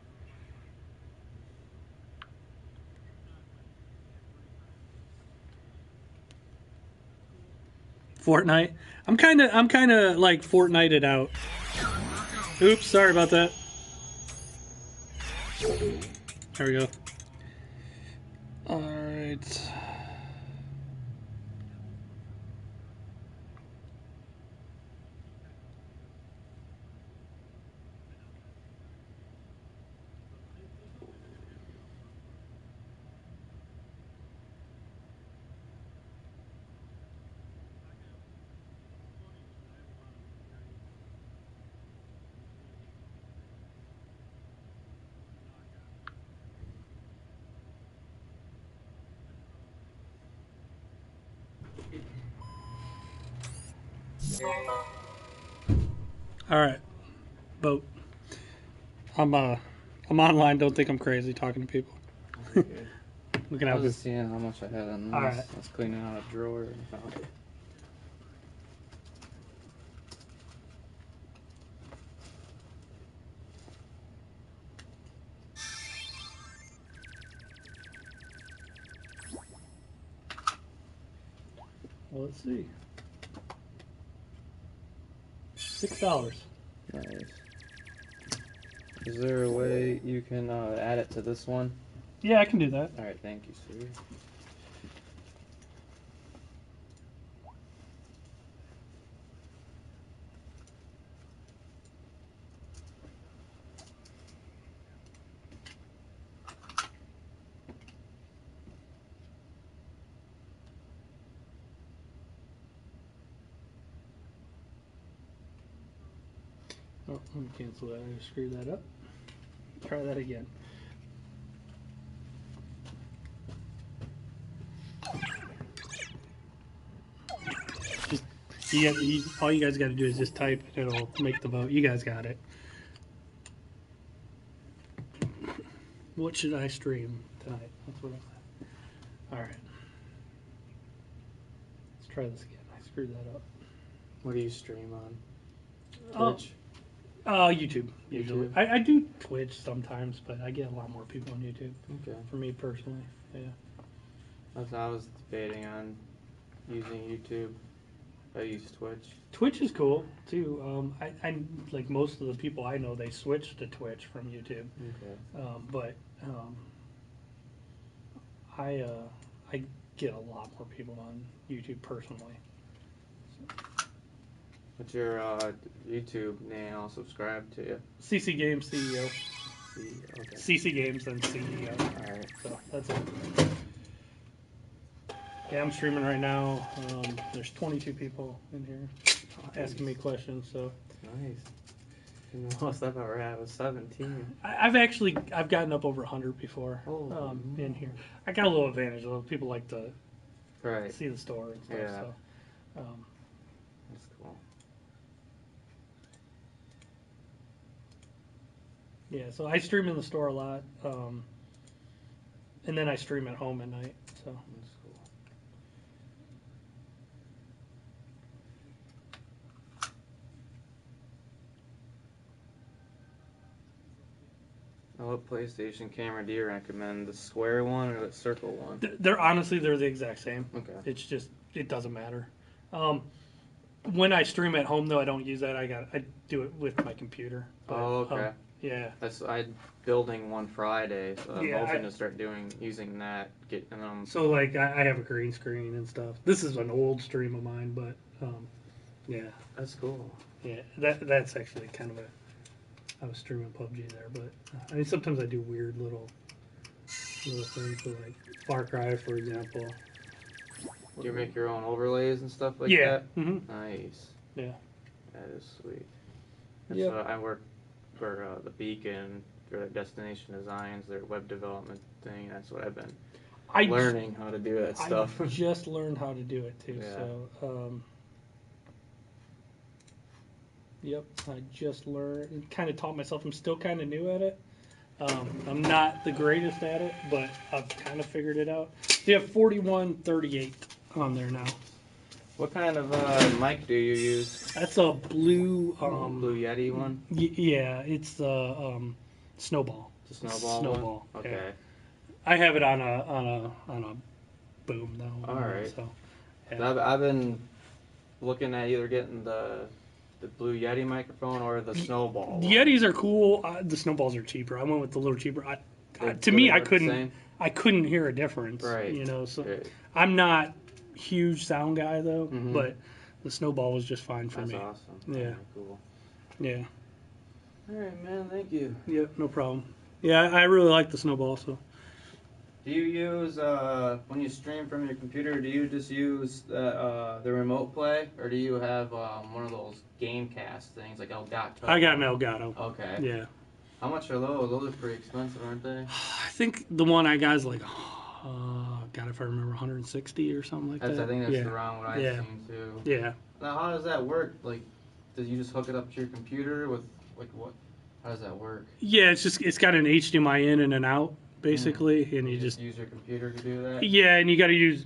Fortnite. I'm kind of like Fortnite'd out. Oops, sorry about that. There we go. All right. All right. Vote. I'm online. Don't think I'm crazy talking to people. Okay. We can I have was just this. seeing how much I had on this. All right. I was cleaning out a drawer and found it. Well, let's see. $6. Nice. Is there a way you can add it to this one? Yeah, I can do that. Alright, thank you, sir. Oh, let me cancel that. I screwed that up. Try that again. Just all you guys got to do is just type, and it'll make the vote. You guys got it. What should I stream tonight? That's what I'm. All right. Let's try this again. I screwed that up. What do you stream on? Oh, Twitch? YouTube usually. YouTube? I do Twitch sometimes, but I get a lot more people on YouTube. Okay. For me personally, yeah. I was debating on using YouTube. I use Twitch. Twitch is cool too. I like most of the people I know, they switch to Twitch from YouTube. Okay. But I get a lot more people on YouTube personally. What's your YouTube name? I'll subscribe to you. CC Games CEO. Okay. CC Games and CEO. Alright. So that's it. Yeah, I'm streaming right now. There's 22 people in here asking me questions. So Nice. The most I've ever had was 17. I've gotten up over 100 before Oh, in here. I got a little advantage though. People like to Right. see the store and stuff. Yeah. So That's cool. yeah, so I stream in the store a lot, and then I stream at home at night. So That's cool. Now, what PlayStation camera do you recommend? The square one or the circle one? they're the exact same. Okay. It's just it doesn't matter. When I stream at home though, I don't use that. I do it with my computer. But, Oh, okay. Yeah. I'm building one Friday, so I'm Yeah, hoping to start using that. So like I have a green screen and stuff. This is an old stream of mine, but yeah. That's cool. Yeah, that's actually kind of I was streaming PUBG there, but I mean sometimes I do weird little things, so like Far Cry, for example. Do you make your own overlays and stuff like Yeah. that? Mm-hmm. Nice. Yeah. That is sweet. That's, Yep. I work for the Beacon, for their destination designs, their web development thing. That's what I've been learning how to do that stuff. I just learned how to do it too. Yeah. So, yep, I just learned and kind of taught myself. I'm still kind of new at it. I'm not the greatest at it, but I've kind of figured it out. You have 4138 on there now. What kind of mic do you use? That's a blue. Blue Yeti one? Yeah, it's the Snowball. The snowball. Snowball. One? Okay. Yeah. I have it on a boom though. All right. So, yeah. I've been looking at either getting the Blue Yeti microphone or the Snowball. The Yetis are cool. The Snowballs are cheaper. I went with the little cheaper. To me, I couldn't hear a difference. Right. You know, so Right. I'm not a huge sound guy though, Mhm. but the Snowball was just fine for That's me. awesome. Yeah. Cool. Yeah. All right, man. Thank you. Yep. No problem. Yeah, I really like the Snowball. So. Do you use when you stream from your computer? Do you just use the remote play, or do you have one of those Gamecast things like Elgato? I got an Elgato. Okay. Yeah. How much are those? Those are pretty expensive, aren't they? I think the one I got is like, God, if I remember, 160 or something like that. I think that's yeah. around what I've seen too. Yeah. Now, how does that work? Like, does you just hook it up to your computer with like what? How does that work? Yeah, it's got an HDMI in and an out basically, and you just use your computer to do that. Yeah, and you got to use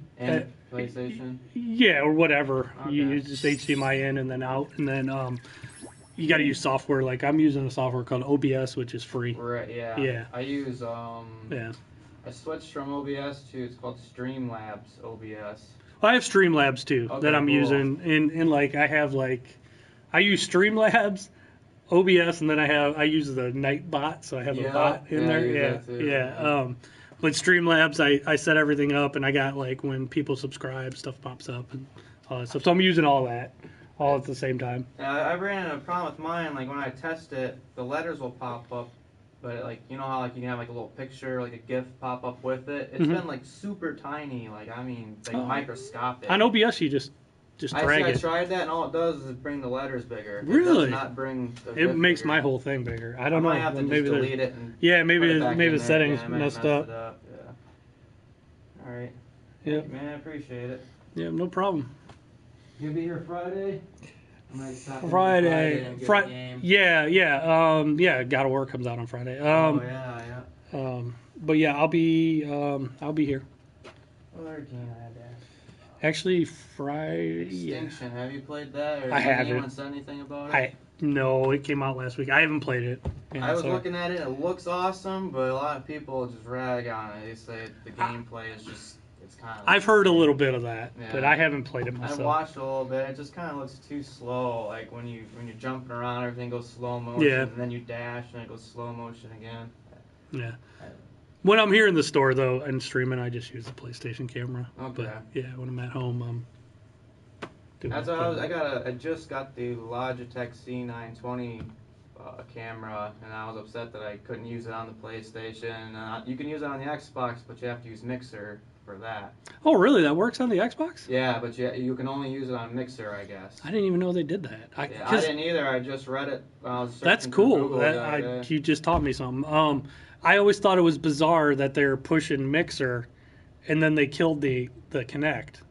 PlayStation. Yeah, or whatever. Okay. You use just HDMI in and then out, and then you got to use software. Like I'm using a software called OBS, which is free. Right. Yeah. Yeah. I use Yeah. I switched from OBS to it's called Streamlabs OBS. I have Streamlabs too that I'm cool. using, and like I have I use Streamlabs, OBS, and then I use the Nightbot, so I have a bot in there. I use Yeah, that too. yeah. But Streamlabs, I set everything up, and I got like when people subscribe, stuff pops up and all that stuff. So I'm using all that all at the same time. I ran into a problem with mine. Like when I test it, the letters will pop up, but like you know how like you can have like a little picture, like a GIF pop up with it. It's been like super tiny, like I mean like microscopic. On OBS, you just drag I it. tried that, and all it does is bring the letters bigger. Really? It does not bring the It GIF makes bigger. my whole thing bigger. I don't know. Might have to maybe just delete it and yeah, put maybe it back maybe in the there. settings Yeah, I might have messed up. It up. Yeah. All right. Yeah. Thank you, man, I appreciate it. Yeah, no problem. You'll be here Friday. I might stop in Friday. and get a game. Yeah. God of War comes out on Friday. Oh yeah. But yeah, I'll be here. Other game I had to ask. Actually, Friday. Yeah. Extinction. Have you played that? Or I has haven't. anyone said anything about it? No, it came out last week. I haven't played it. Yeah, I was so- looking at it. It looks awesome, but a lot of people just rag on it. They say the gameplay is just it's kind of. I've heard a little bit of that, Yeah. but I haven't played it I myself. watched a little bit. It just kind of looks too slow. Like when you're jumping around, everything goes slow motion, Yeah. and then you dash, and it goes slow motion again. Yeah. When I'm here in the store though and streaming, I just use the PlayStation camera. Okay. But yeah, when I'm at home, I'm doing. That's it. what I just got the Logitech C920 camera, and I was upset that I couldn't use it on the PlayStation. You can use it on the Xbox, but you have to use Mixer for that. Oh, really? That works on the Xbox? Yeah, but you can only use it on Mixer, I guess. I didn't even know they did that. I didn't either. I just read it when I was searching That's through cool. Google the other day. You just taught me something. I always thought it was bizarre that they're pushing Mixer, and then they killed the Kinect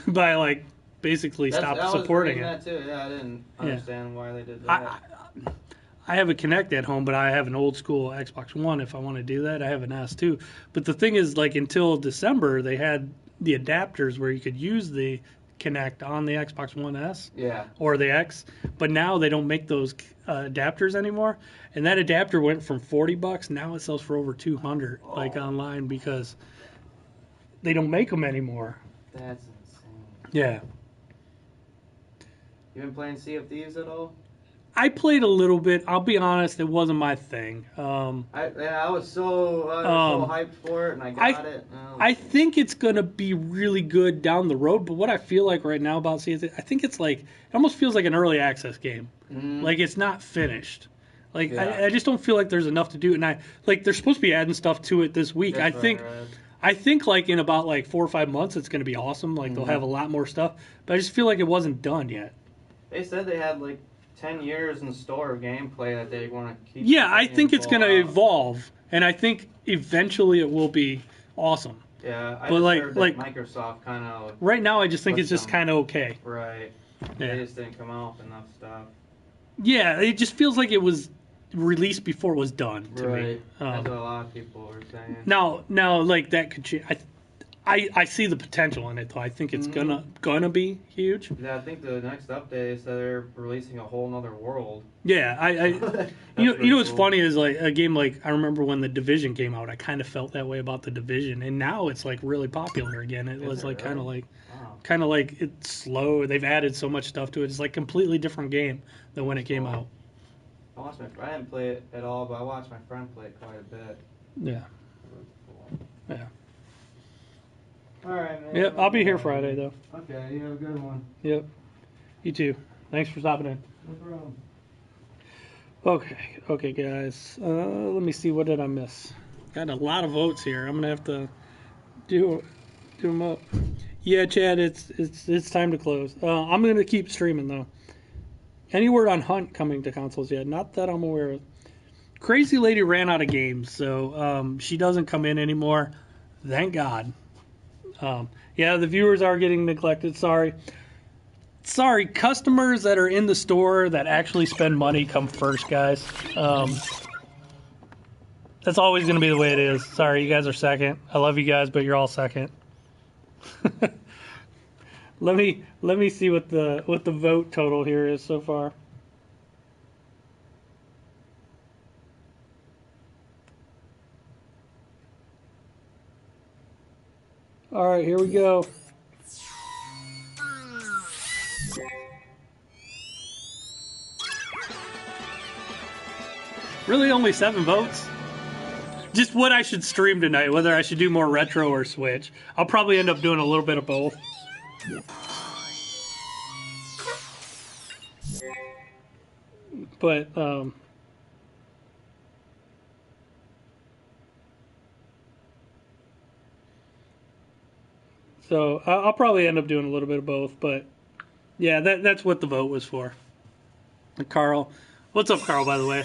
by like basically stop supporting it. That too. Yeah, I didn't understand why they did that. I have a Kinect at home, but I have an old school Xbox One. If I want to do that, I have an S too. But the thing is, like until December, they had the adapters where you could use the Kinect on the Xbox One S or the X. But now they don't make those adapters anymore. And that adapter went from $40. Now it sells for over $200, like online, because they don't make them anymore. That's insane. Yeah. You been playing Sea of Thieves at all? I played a little bit. I'll be honest, it wasn't my thing. I was so hyped for it, and I got it. I think it's going to be really good down the road, but what I feel like right now about Sea of Thieves, I think it's like, it almost feels like an early access game. Like it's not finished. Like I just don't feel like there's enough to do. And they're supposed to be adding stuff to it this week. That's I think like in about like 4 or 5 months, it's going to be awesome. Like they'll have a lot more stuff, but I just feel like it wasn't done yet. They said they had like 10 years in store of gameplay that they want to keep. Yeah, I think it's going to evolve, and I think eventually it will be awesome. Yeah, I but just heard that Microsoft kind of. Right now, I just think it's just kind of okay. Right. Yeah. They just didn't come out with enough stuff. Yeah, it just feels like it was released before it was done to me. That's what a lot of people were saying. Now, like that could change. I see the potential in it though. I think it's gonna be huge. Yeah, I think the next update is that they're releasing a whole nother world. Yeah, you know what's funny is like a game like I remember when the Division came out. I kind of felt that way about the Division, and now it's like really popular again. It was like kind of like kind of like it's slow. They've added so much stuff to it. It's like completely different game than when it came out. I didn't play it at all, but I watched my friend play it quite a bit. Yeah. Yeah. All right, man. Yep, I'll be here Friday though. Okay, you have a good one. Yep. You too. Thanks for stopping in. No problem. Okay, guys. Let me see. What did I miss? Got a lot of votes here. I'm gonna have to do them up. Yeah, Chad. It's time to close. I'm gonna keep streaming though. Any word on Hunt coming to consoles yet? Not that I'm aware of. Crazy Lady ran out of games, so she doesn't come in anymore. Thank God. Yeah, the viewers are getting neglected. Sorry, customers that are in the store that actually spend money come first, guys. That's always going to be the way it is. Sorry, you guys are second. I love you guys, but you're all second. Let me see what the vote total here is so far. All right, here we go. Really, only 7 votes? Just what I should stream tonight, whether I should do more retro or Switch. I'll probably end up doing a little bit of both. But, so I'll probably end up doing a little bit of both, but yeah, that's what the vote was for. And Carl, what's up, Carl, by the way?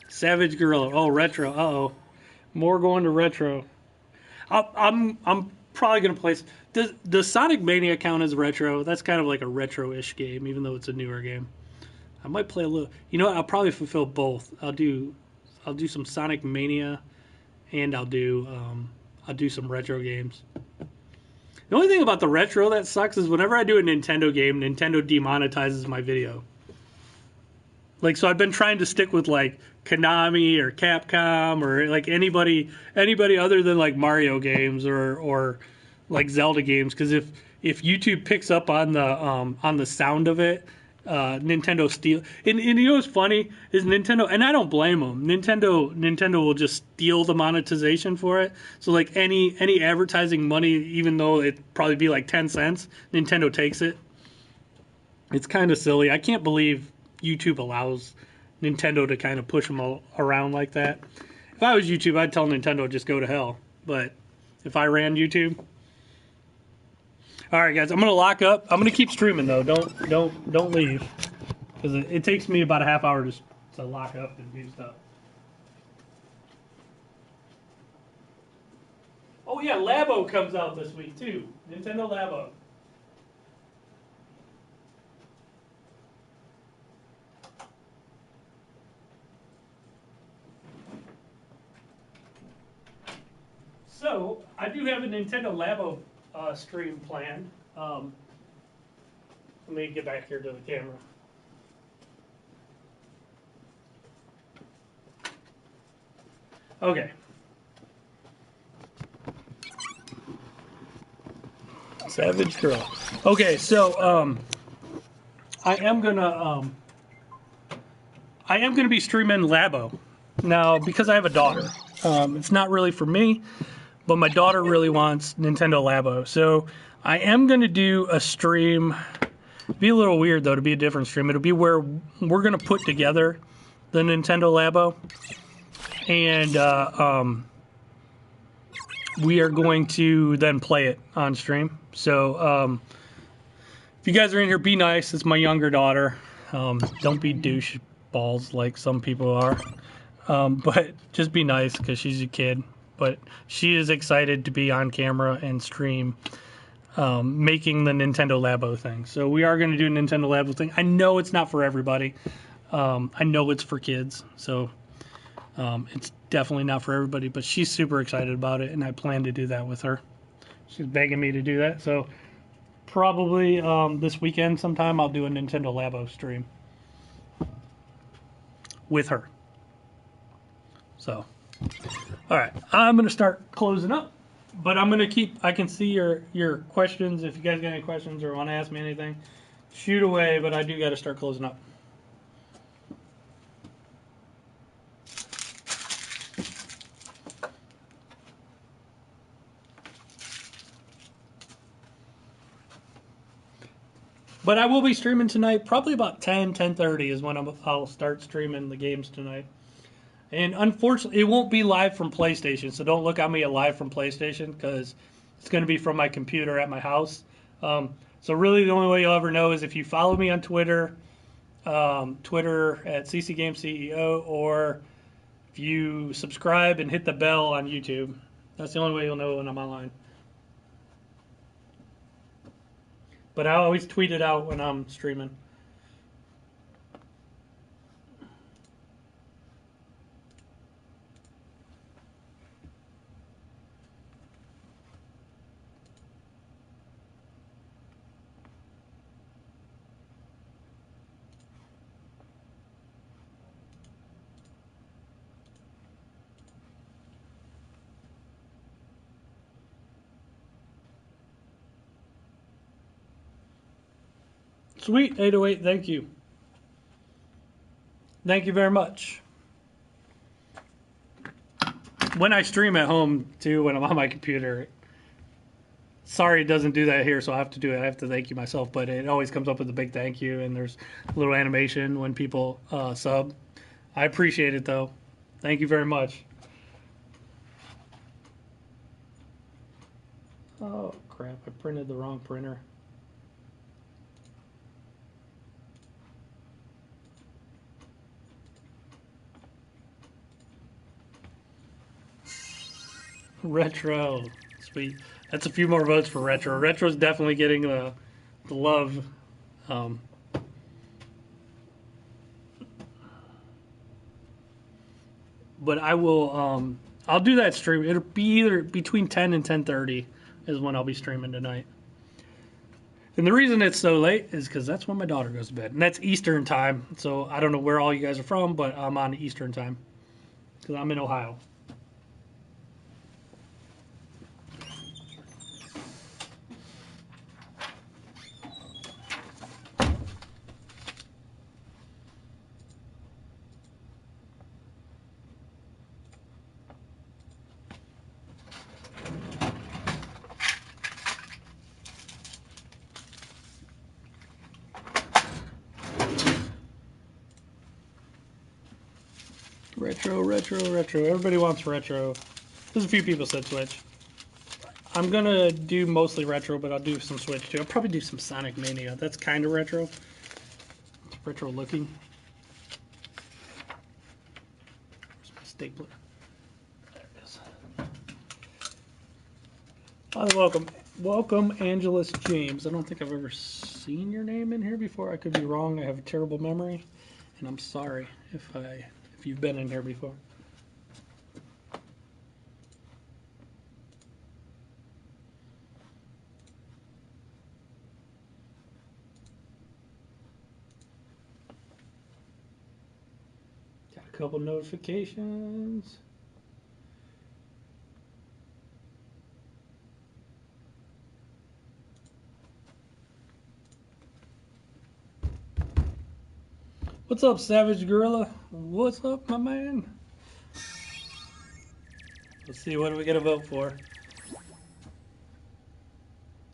Savage Gorilla. Oh, retro. Uh-oh. More going to retro. I'm probably going to place... Does Sonic Mania count as retro? That's kind of like a retro-ish game, even though it's a newer game. I might play a little... You know what? I'll probably fulfill both. I'll do some Sonic Mania, and I'll do some retro games. The only thing about the retro that sucks is whenever I do a Nintendo game, Nintendo demonetizes my video. Like, so I've been trying to stick with, like, Konami or Capcom or, like, anybody other than, like, Mario games or like, Zelda games. Because if YouTube picks up on the sound of it, Nintendo steal. And you know what's funny is Nintendo, and I don't blame them. Nintendo will just steal the monetization for it. So, like, any advertising money, even though it'd probably be, like, 10 cents, Nintendo takes it. It's kind of silly. I can't believe YouTube allows Nintendo to kind of push them all around like that. If I was YouTube, I'd tell Nintendo just go to hell. But if I ran YouTube, all right, guys, I'm gonna lock up. I'm gonna keep streaming though. Don't leave because it takes me about a half hour to lock up and do stuff. Oh yeah, Labo comes out this week too. Nintendo Labo. So, I do have a Nintendo Labo stream planned. Let me get back here to the camera. Okay. Savage Girl. Okay, so I am gonna be streaming Labo now because I have a daughter. It's not really for me. But my daughter really wants Nintendo Labo. So I am going to do a stream. It'll be a little weird, though, to be a different stream. It'll be where we're going to put together the Nintendo Labo. And we are going to then play it on stream. So if you guys are in here, be nice. It's my younger daughter. Don't be douche balls like some people are. But just be nice because she's a kid. But she is excited to be on camera and stream making the Nintendo Labo thing. So we are going to do a Nintendo Labo thing. I know it's not for everybody. I know it's for kids. So it's definitely not for everybody. But she's super excited about it, and I plan to do that with her. She's begging me to do that. So probably this weekend sometime I'll do a Nintendo Labo stream with her. So... All right, I'm going to start closing up. But I'm gonna keep. I can see your questions. If you guys got any questions or want to ask me anything, shoot away. But I do got to start closing up. But I will be streaming tonight. Probably about 10:30 is when I'll start streaming the games tonight. And unfortunately, it won't be live from PlayStation. So don't look at me at live from PlayStation because it's going to be from my computer at my house. So really, the only way you'll ever know is if you follow me on Twitter, Twitter at ccgamesceo, or if you subscribe and hit the bell on YouTube. That's the only way you'll know when I'm online. But I always tweet it out when I'm streaming. Sweet, 808, thank you. Thank you very much. When I stream at home, too, when I'm on my computer, sorry it doesn't do that here, so I have to do it. I have to thank you myself, but it always comes up with a big thank you, and there's a little animation when people sub. I appreciate it, though. Thank you very much. Oh, crap, I printed the wrong printer. Retro, sweet. That's a few more votes for Retro. Retro's definitely getting the love. But I will. I'll do that stream. It'll be either between 10 and 10:30 is when I'll be streaming tonight. And the reason it's so late is because that's when my daughter goes to bed, and that's Eastern time. So I don't know where all you guys are from, but I'm on Eastern time because I'm in Ohio. Retro. Everybody wants retro. There's a few people said Switch. I'm gonna do mostly retro, but I'll do some Switch too. I'll probably do some Sonic Mania. That's kind of retro. It's retro looking. Where's my stapler? There it is. Hi, welcome, Angelus James. I don't think I've ever seen your name in here before. I could be wrong. I have a terrible memory, and I'm sorry if you've been in here before. Got a couple notifications. What's up, Savage Gorilla? What's up, my man? Let's see, what do we get to vote for?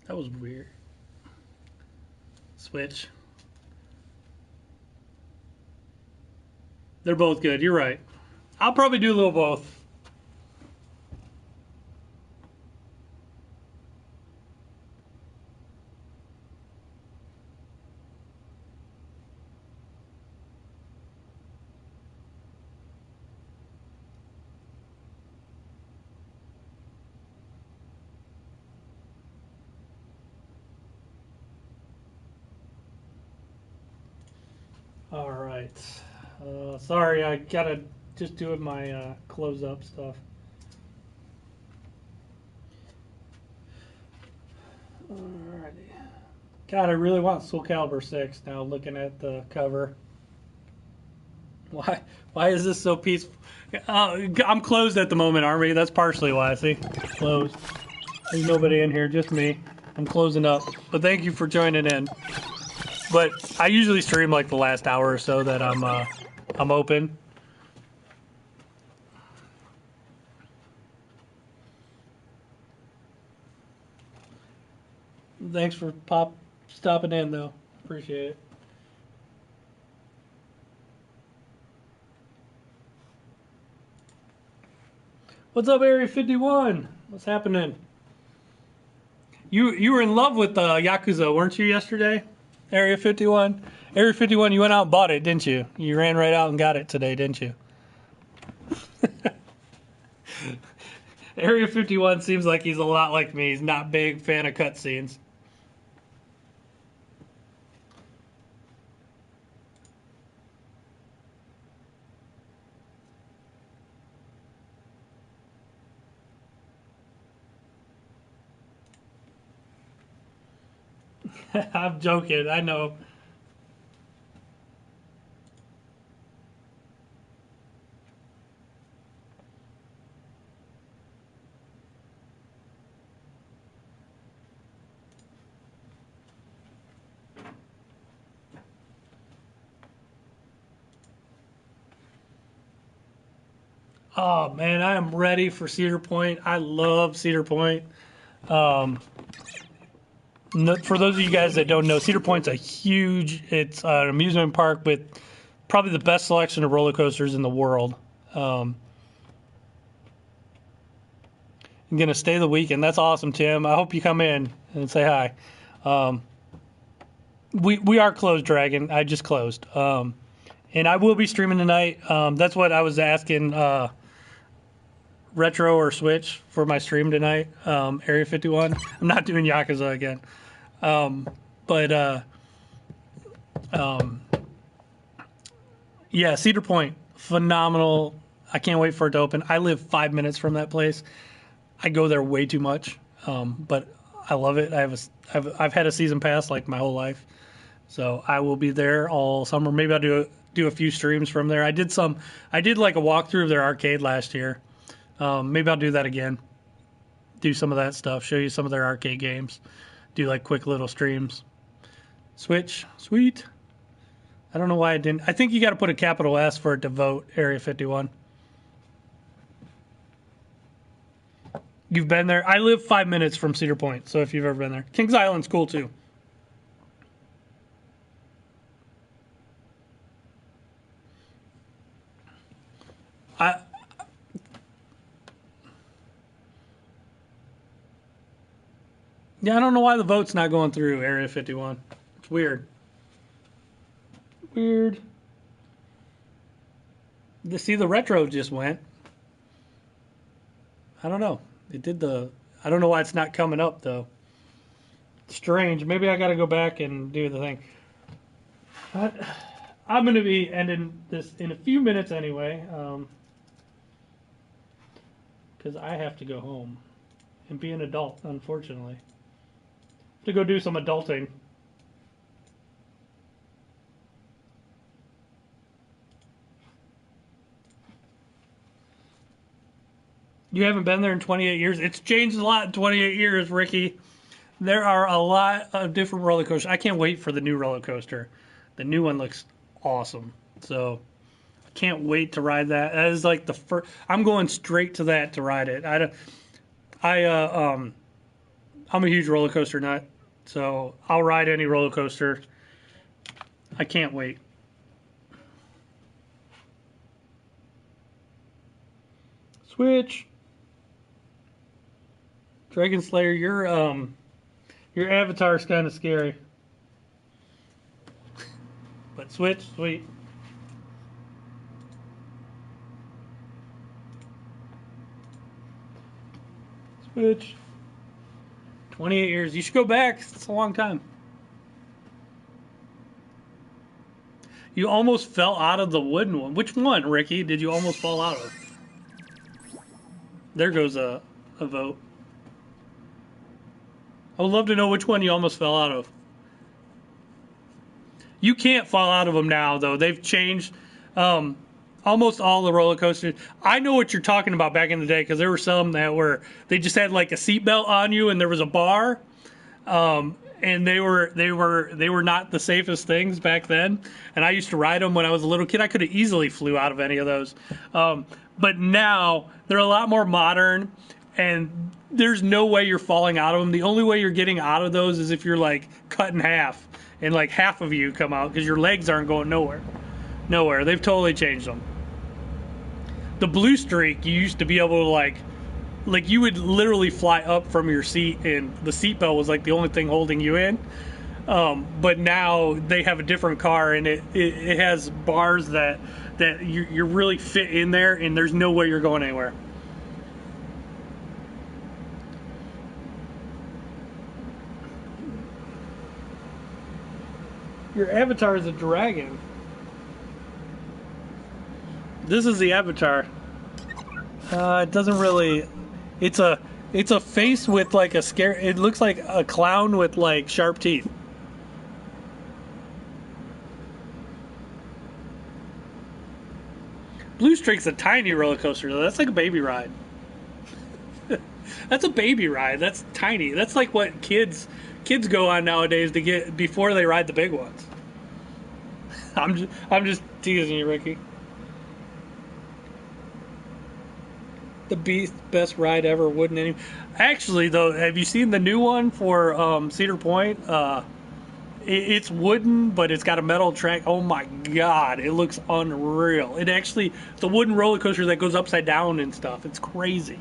That was weird. Switch. They're both good, you're right. I'll probably do a little both. All right. Sorry, I gotta just do it my close up stuff. Alrighty. God, I really want Soul Calibur 6 now, looking at the cover. Why is this so peaceful? I'm closed at the moment, aren't we? That's partially why. See? Closed. There's nobody in here, just me. I'm closing up. But thank you for joining in. But I usually stream like the last hour or so that I'm open. Thanks for stopping in though. Appreciate it. What's up, Area 51? What's happening? You were in love with Yakuza, weren't you, yesterday? Area 51? Area 51, you went out and bought it, didn't you? You ran right out and got it today, didn't you? Area 51 seems like he's a lot like me. He's not a big fan of cutscenes. I'm joking, I know. Oh man, I am ready for Cedar Point. I love Cedar Point. For those of you guys that don't know, Cedar Point's it's an amusement park with probably the best selection of roller coasters in the world. I'm gonna stay the weekend. That's awesome, Tim. I hope you come in and say hi. We are closed, Dragon. I just closed. And I will be streaming tonight. That's what I was asking Retro or Switch for my stream tonight. Area 51. I'm not doing Yakuza again. Yeah, Cedar Point, phenomenal. I can't wait for it to open. I live 5 minutes from that place. I go there way too much, but I love it. I've had a season pass like my whole life, so I will be there all summer. Maybe I'll do a few streams from there. I did like a walkthrough of their arcade last year. Maybe I'll do that again. Do some of that stuff. Show you some of their arcade games. Do like quick little streams. Switch, sweet. I don't know why I didn't. I think you got to put a capital S for it to vote, Area 51. You've been there? I live 5 minutes from Cedar Point, so if you've ever been there. Kings Island's cool too. Yeah, I don't know why the vote's not going through, Area 51. It's weird. Weird. See, the retro just went. I don't know. It did I don't know why it's not coming up, though. Strange. Maybe I got to go back and do the thing. But I'm going to be ending this in a few minutes anyway. Because I have to go home and be an adult, unfortunately. To go do some adulting. You haven't been there in 28 years? It's changed a lot in 28 years, Ricky. There are a lot of different roller coasters. I can't wait for the new roller coaster. The new one looks awesome. So I can't wait to ride that. That is like the first. I'm going straight to that to ride it. I'm a huge roller coaster nut. So I'll ride any roller coaster. I can't wait. Switch. Dragon Slayer, your avatar's kind of scary. But Switch, sweet. Switch. 28 years. You should go back. It's a long time. You almost fell out of the wooden one. Which one, Ricky, did you almost fall out of? There goes a vote. I would love to know which one you almost fell out of. You can't fall out of them now, though. They've changed. almost all the roller coasters. I know what you're talking about back in the day because there were some that were they just had like a seatbelt on you and there was a bar, and they were not the safest things back then. And I used to ride them when I was a little kid. I could have easily flew out of any of those, but now they're a lot more modern, and there's no way you're falling out of them. The only way you're getting out of those is if you're like cut in half and like half of you come out because your legs aren't going nowhere. Nowhere. They've totally changed them. The blue streak, you used to be able to like you would literally fly up from your seat and the seatbelt was like the only thing holding you in. But now they have a different car and it has bars that you're really fit in there and there's no way you're going anywhere. Your avatar is a dragon. This is the avatar. It doesn't really. It's a face with like a scare. It looks like a clown with like sharp teeth. Blue Streak's a tiny roller coaster though. That's like a baby ride. That's a baby ride. That's tiny. That's like what kids go on nowadays to get before they ride the big ones. I'm just teasing you, Ricky. The best ride ever, wouldn't any? Actually, though, have you seen the new one for Cedar Point? It's wooden, but it's got a metal track. Oh my God, it looks unreal. It's a wooden roller coaster that goes upside down and stuff. It's crazy.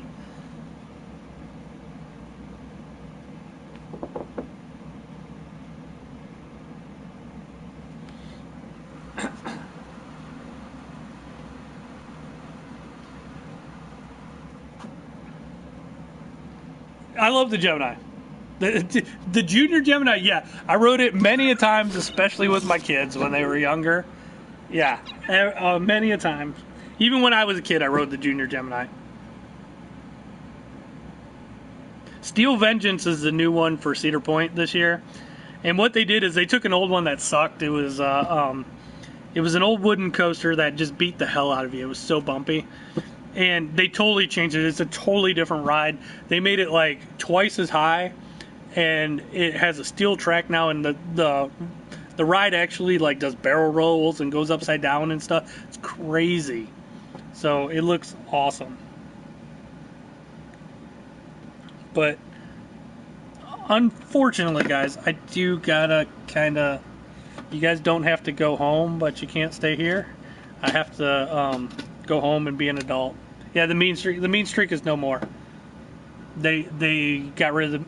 I love the Gemini. The Junior Gemini, yeah. I rode it many a times, especially with my kids when they were younger. Yeah, many a time. Even when I was a kid, I rode the Junior Gemini. Steel Vengeance is the new one for Cedar Point this year. And what they did is they took an old one that sucked. It was an old wooden coaster that just beat the hell out of you. It was so bumpy. And they totally changed it. It's a totally different ride. They made it like twice as high, and it has a steel track now. And the ride actually like does barrel rolls and goes upside down and stuff. It's crazy. So it looks awesome. But unfortunately, guys, I do gotta you guys don't have to go home, but you can't stay here. I have to go home and be an adult. Yeah, the mean streak is no more. They got rid of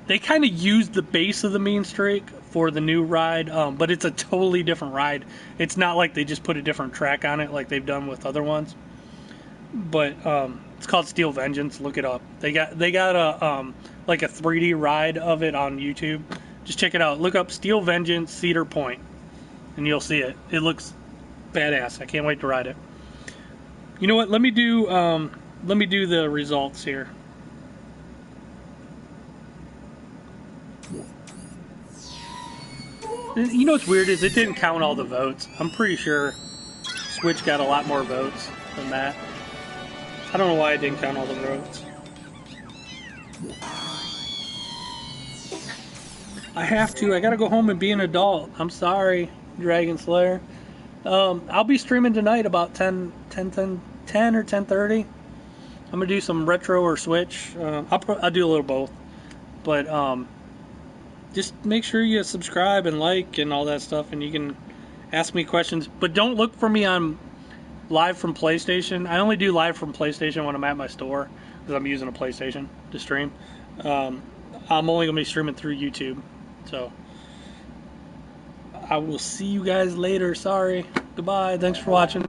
they kind of used the base of the mean streak for the new ride, but it's a totally different ride. It's not like they just put a different track on it like they've done with other ones. But it's called Steel Vengeance. Look it up. They got a like a 3D ride of it on YouTube. Just check it out. Look up Steel Vengeance Cedar Point, and you'll see it. It looks badass. I can't wait to ride it. You know what? Let me do the results here. You know what's weird is it didn't count all the votes. I'm pretty sure Switch got a lot more votes than that. I don't know why it didn't count all the votes. I gotta go home and be an adult. I'm sorry, Dragon Slayer. I'll be streaming tonight about 10 or 10:30. I'm gonna do some retro or Switch. I'll do a little both, but just make sure you subscribe and like and all that stuff, and you can ask me questions. But don't look for me on live from PlayStation. I only do live from PlayStation when I'm at my store because I'm using a PlayStation to stream. I'm only gonna be streaming through YouTube, so I will see you guys later. Sorry. Goodbye. Thanks for watching.